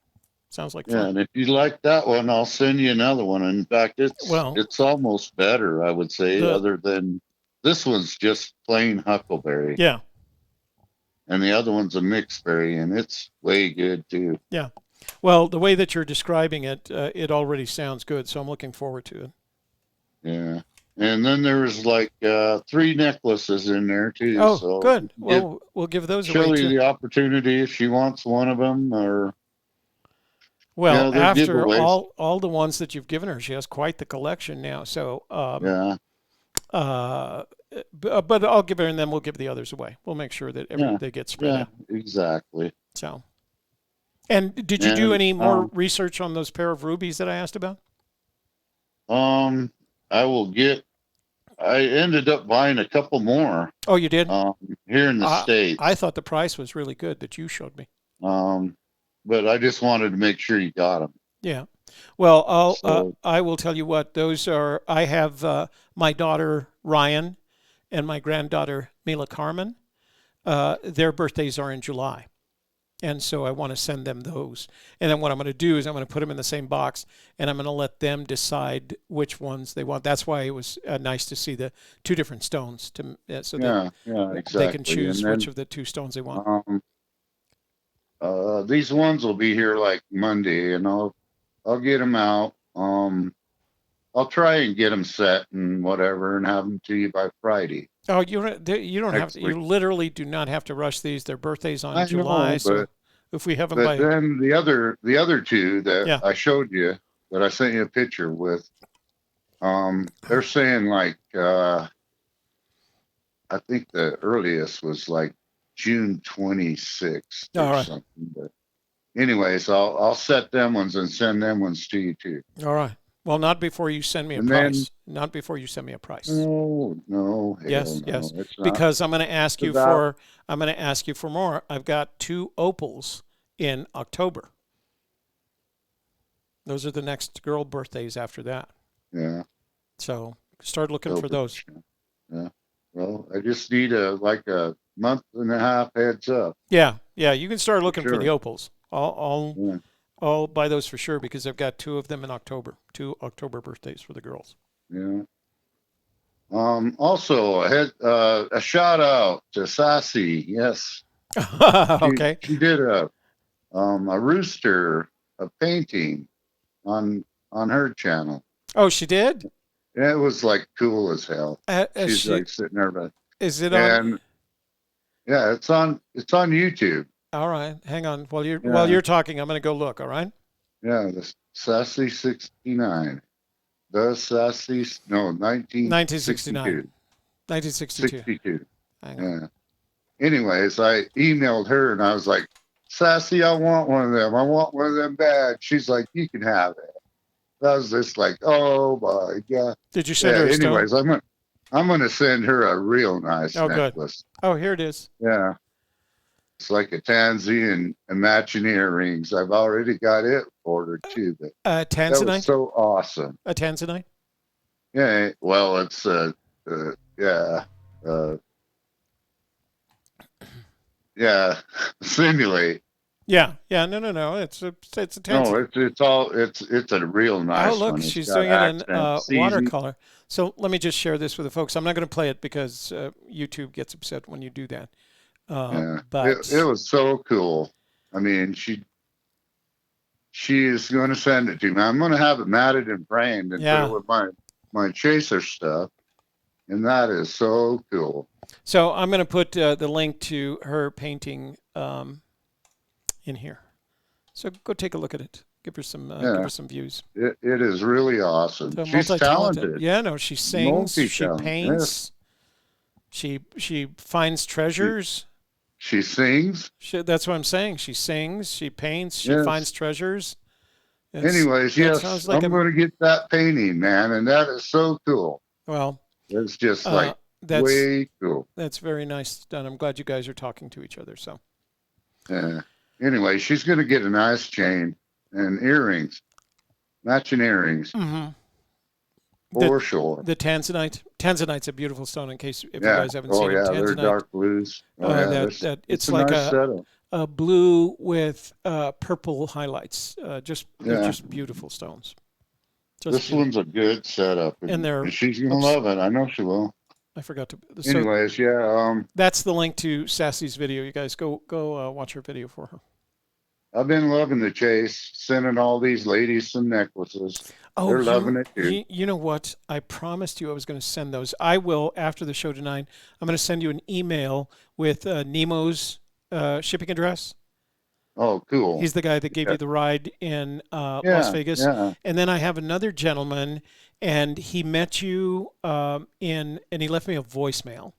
Sounds like fun. Yeah, and if you like that one, I'll send you another one. In fact, it's almost better, I would say, other than this one's just plain huckleberry. Yeah. And the other one's a mixed berry, and it's way good too. Yeah. Well, the way that you're describing it, it already sounds good, so I'm looking forward to it. Yeah. And then there's like 3 necklaces in there too. Oh, so good. Well, we'll give those away Shelley too. the opportunity if she wants one of them, or after all the ones that you've given her, she has quite the collection now. So but I'll give her, and then we'll give the others away. We'll make sure that they get spread out. Exactly. So, and did you do any more research on those pair of rubies that I asked about? I ended up buying a couple more. Oh, you did? Here in the States. I thought the price was really good that you showed me. But I just wanted to make sure you got them. Yeah. Well, I will tell you what, those are, I have my daughter Ryan and my granddaughter Mila Carmen. Their birthdays are in July. And so I want to send them those. And then what I'm going to do is I'm going to put them in the same box, and I'm going to let them decide which ones they want. That's why it was nice to see the 2 different stones, so that exactly. they can choose And then, which of the 2 stones they want. These ones will be here like Monday, and I'll get them out. I'll try and get them set and whatever, and have them to you by Friday. Oh, you don't have to. You literally do not have to rush these. Their birthdays on July, so if we have them by. But then the other 2 that I showed you, that I sent you a picture with, they're saying like I think the earliest was like June 26th or something. But anyways, I'll set them ones and send them ones to you too. All right. Well, not before you send me a price. Not before you send me a price. No. Yes. Because I'm going to ask you for. I'm going to ask you for more. I've got 2 opals in October. Those are the next girl birthdays after that. Yeah. So start looking for those. Yeah. Well, I just need a month and a half heads up. Yeah. You can start looking for the opals. I'll buy those for sure because I've got 2 of them in October. 2 October birthdays for the girls. Yeah. Also, a shout out to Sassy. Yes. Okay. She did a rooster, a painting on her channel. Oh, she did? Yeah, it was like cool as hell. She's like sitting there, but is it on? Yeah, it's on YouTube. All right, hang on. While you're talking, I'm going to go look. All right. Yeah, the Sassy 69. The Sassy 1969. 1962. 62. Yeah. Anyways, I emailed her and I was like, Sassy, I want one of them. I want one of them bad. She's like, you can have it. I was just like, oh my God. Did you send her a stone? Anyways, I'm gonna send her a real nice necklace. Good. Oh, here it is. Yeah. It's like a tansy and matching earrings. I've already got it ordered too. But tanzanite? That was so awesome. A tanzanite? Yeah. Well, it's simulate. Yeah. No. It's a tanzanite. No, it's a real nice. Oh, look, one. She's doing it in watercolor. So let me just share this with the folks. I'm not going to play it because YouTube gets upset when you do that. But it was so cool. I mean, she is going to send it to me. I'm going to have it matted and framed and put it with my chaser stuff, and that is so cool. So I'm going to put the link to her painting in here. So go take a look at it. Give her some views. It is really awesome. So she's talented. Yeah, no, she sings, she paints, she finds treasures. She sings. That's what I'm saying. She sings, she paints, she finds treasures. Anyways, yes, like I'm going to get that painting, man, and that is so cool. Well, it's just like way cool. That's very nice done. I'm glad you guys are talking to each other. So, anyway, she's going to get a nice chain and earrings, matching earrings. Mm-hmm. For sure. The Tanzanite's a beautiful stone. In case if you guys haven't seen it, Tanzanite. They're dark blues. It's like nice a blue with purple highlights. They're just beautiful stones. This one's a good setup, and she's gonna love it. I know she will. I forgot to. Anyways, that's the link to Sassy's video. You guys go watch her video for her. I've been loving the chase, sending all these ladies some necklaces. Oh, they're loving it too. You know what? I promised you I was going to send those. I will after the show tonight. I'm going to send you an email with Nemo's shipping address. Oh, cool. He's the guy that gave you the ride in Las Vegas. Yeah. And then I have another gentleman, and he met you and he left me a voicemail.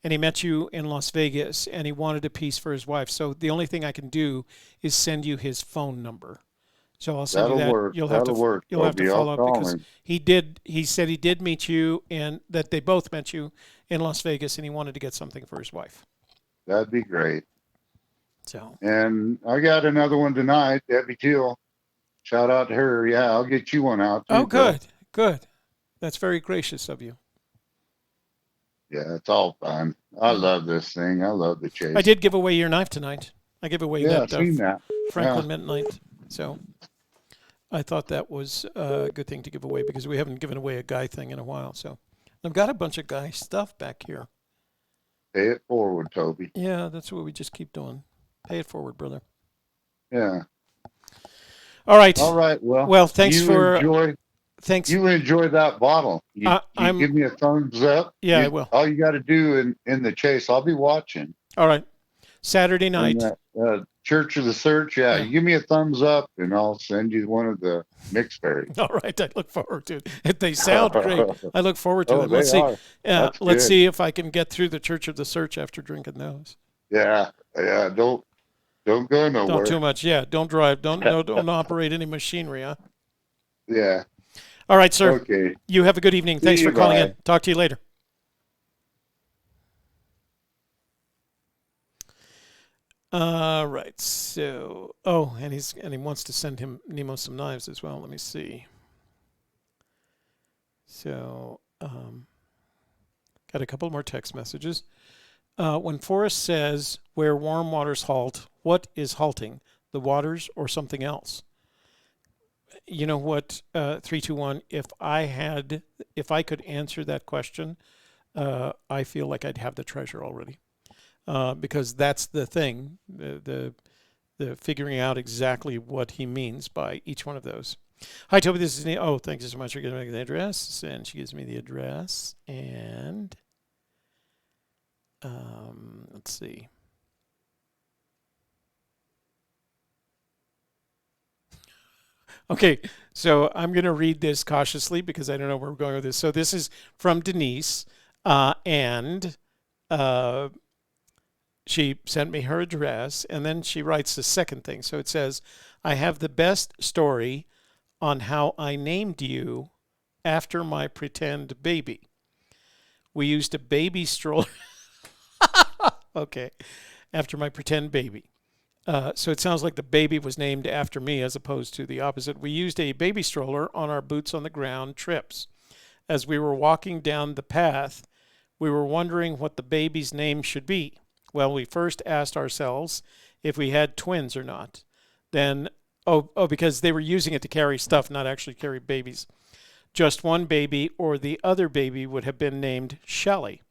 And he met you in Las Vegas, and he wanted a piece for his wife. So the only thing I can do is send you his phone number. So I'll send you that. Work. You'll have to follow up because he said he did meet you, and that they both met you in Las Vegas, and he wanted to get something for his wife. That'd be great. So. And I got another one tonight, Debbie Teal. Shout out to her. Yeah, I'll get you one out too. Oh, good. That's very gracious of you. Yeah, it's all fun. I love this thing. I love the chase. I did give away your knife tonight. I gave away Yeah, that I've seen that. Franklin Yeah. Midnight. So I thought that was a good thing to give away because we haven't given away a guy thing in a while. So I've got a bunch of guy stuff back here. Pay it forward, Toby. Yeah, that's what we just keep doing. Pay it forward, brother. Yeah. All right. All right. Well, thanks for enjoy. thanks. You enjoy that bottle. You I'm give me a thumbs up. Yeah, I will. All you got to do in the chase, I'll be watching. All right. Saturday night. In that, Church of the Search. Yeah, you give me a thumbs up, and I'll send you one of the mixed berries. All right, I look forward to it. They sound great. I look forward to them. Let's see. That's let's good. see if I can get through the Church of the Search after drinking those. Yeah. Don't go nowhere. Don't too much. Yeah, don't drive. Don't operate any machinery. Huh? Yeah. All right, sir. Okay. You have a good evening. Thanks for calling in. Talk to you later. Right. So, and he wants to send him Nemo some knives as well. Let me see. So, got a couple more text messages. When Forrest says where warm waters halt, what is halting? The waters or something else? You know what, 321, if I could answer that question, I feel like I'd have the treasure already. Because that's the thing, the figuring out exactly what he means by each one of those. Hi, Toby. This is thank you so much for giving me the address. And she gives me the address. And let's see. Okay, so I'm going to read this cautiously because I don't know where we're going with this. So this is from Denise, and she sent me her address, and then she writes the second thing. So it says, I have the best story on how I named you after my pretend baby. We used a baby stroller. Okay, after my pretend baby. So it sounds like the baby was named after me as opposed to the opposite. We used a baby stroller on our boots on the ground trips. As we were walking down the path, we were wondering what the baby's name should be. Well, we first asked ourselves if we had twins or not. Then, because they were using it to carry stuff, not actually carry babies. Just one baby or the other baby would have been named Shelley.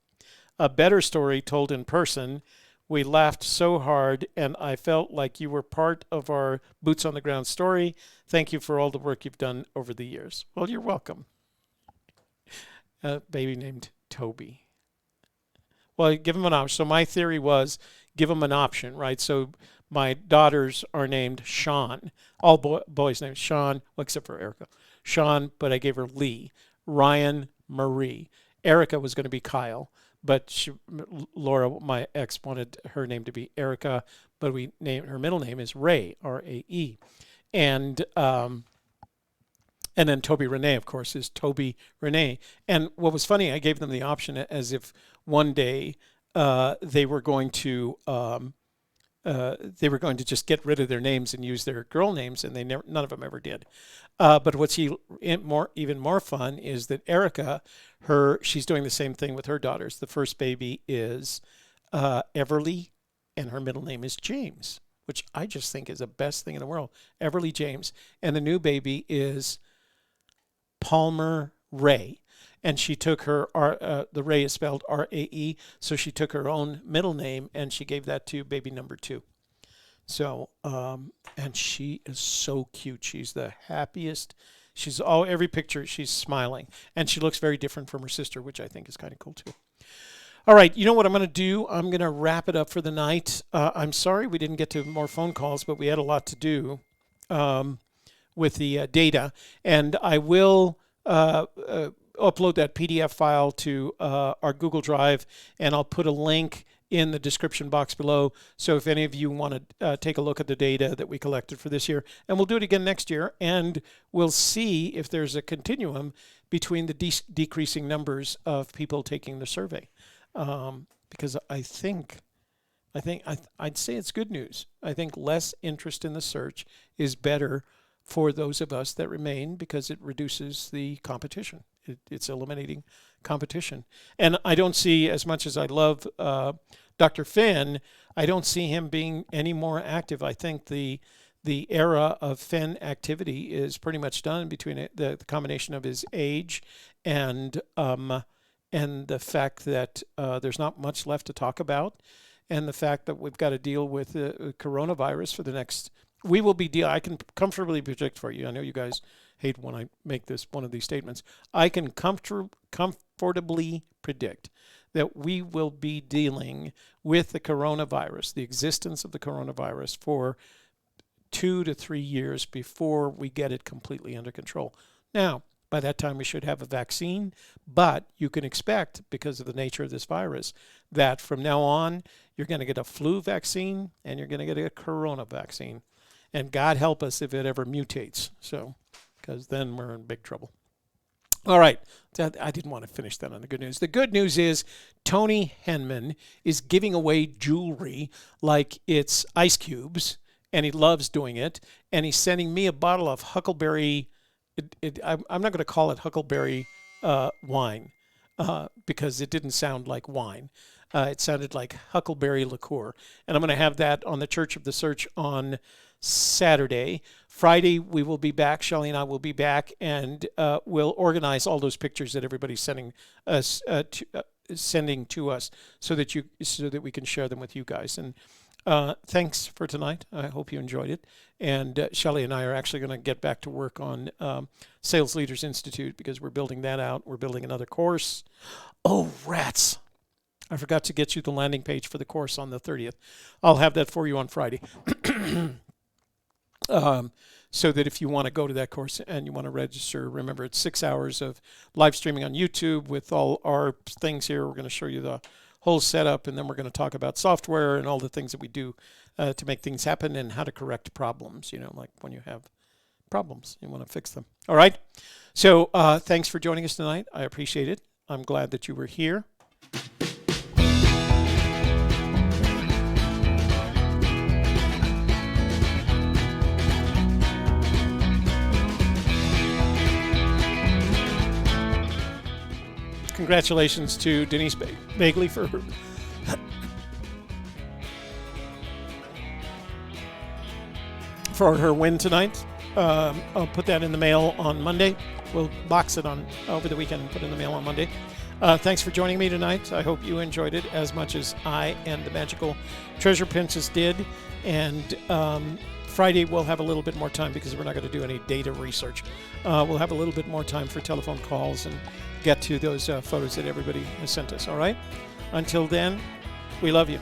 A better story told in person. We laughed so hard, and I felt like you were part of our Boots on the Ground story. Thank you for all the work you've done over the years. Well, you're welcome. A baby named Toby. Well, give him an option. So my theory was give him an option, right? So my daughters are named Sean. All boys named Sean, well, except for Erica. Sean, but I gave her Lee. Ryan, Marie. Erica was going to be Kyle. But Laura, my ex, wanted her name to be Erica, but we named her middle name is Ray, R-A-E, and then Toby Renee, of course, is Toby Renee. And what was funny, I gave them the option as if one day they were going to just get rid of their names and use their girl names, and none of them ever did. But what's even more fun is that Erica, she's doing the same thing with her daughters. The first baby is Everly, and her middle name is James, which I just think is the best thing in the world. Everly James. And the new baby is Palmer Ray. And she took her, the Ray is spelled R-A-E, so she took her own middle name and she gave that to baby number 2. So, and she is so cute. She's the happiest. Every picture, she's smiling. And she looks very different from her sister, which I think is kind of cool too. All right, you know what I'm going to do? I'm going to wrap it up for the night. I'm sorry we didn't get to more phone calls, but we had a lot to do with the data. And I will upload that PDF file to our Google Drive, and I'll put a link in the description box below. So if any of you want to take a look at the data that we collected for this year, and we'll do it again next year, and we'll see if there's a continuum between the decreasing numbers of people taking the survey. Because I'd say it's good news. I think less interest in the search is better for those of us that remain because it reduces the competition. It's eliminating competition. And I don't see, as much as I love Dr. Fenn, I don't see him being any more active. I think the era of Fenn activity is pretty much done between the combination of his age and the fact that there's not much left to talk about, and the fact that we've got to deal with the coronavirus for the next. We will be I can comfortably predict for you. I know you guys hate when I make one of these statements. I can comfortably predict that we will be dealing with the coronavirus, the existence of the coronavirus, for 2 to 3 years before we get it completely under control. Now, by that time, we should have a vaccine, but you can expect, because of the nature of this virus, that from now on, you're going to get a flu vaccine and you're going to get a corona vaccine. And God help us if it ever mutates. So, because then we're in big trouble. All right. I didn't want to finish that on the good news. The good news is Tony Henman is giving away jewelry like it's ice cubes, and he loves doing it. And he's sending me a bottle of Huckleberry. I'm not going to call it Huckleberry wine because it didn't sound like wine. It sounded like Huckleberry liqueur. And I'm going to have that on the Church of the Search on Saturday. Friday, we will be back. Shelley and I will be back, and we'll organize all those pictures that everybody's sending us to us, so that we can share them with you guys. And thanks for tonight. I hope you enjoyed it. And Shelley and I are actually going to get back to work on Sales Leaders Institute, because we're building that out. We're building another course. Oh, rats. I forgot to get you the landing page for the course on the 30th. I'll have that for you on Friday. So that if you want to go to that course and you want to register, remember it's 6 hours of live streaming on YouTube with all our things here. We're going to show you the whole setup, and then we're going to talk about software and all the things that we do to make things happen, and how to correct problems, like when you have problems, you want to fix them. All right. So thanks for joining us tonight. I appreciate it. I'm glad that you were here. Congratulations to Denise Bagley for her win tonight. I'll put that in the mail on Monday. We'll box it over the weekend and put it in the mail on Monday. Thanks for joining me tonight. I hope you enjoyed it as much as I and the Magical Treasure Princess did. And Friday we'll have a little bit more time, because we're not going to do any data research. We'll have a little bit more time for telephone calls and get to those photos that everybody has sent us. All right? Until then, we love you.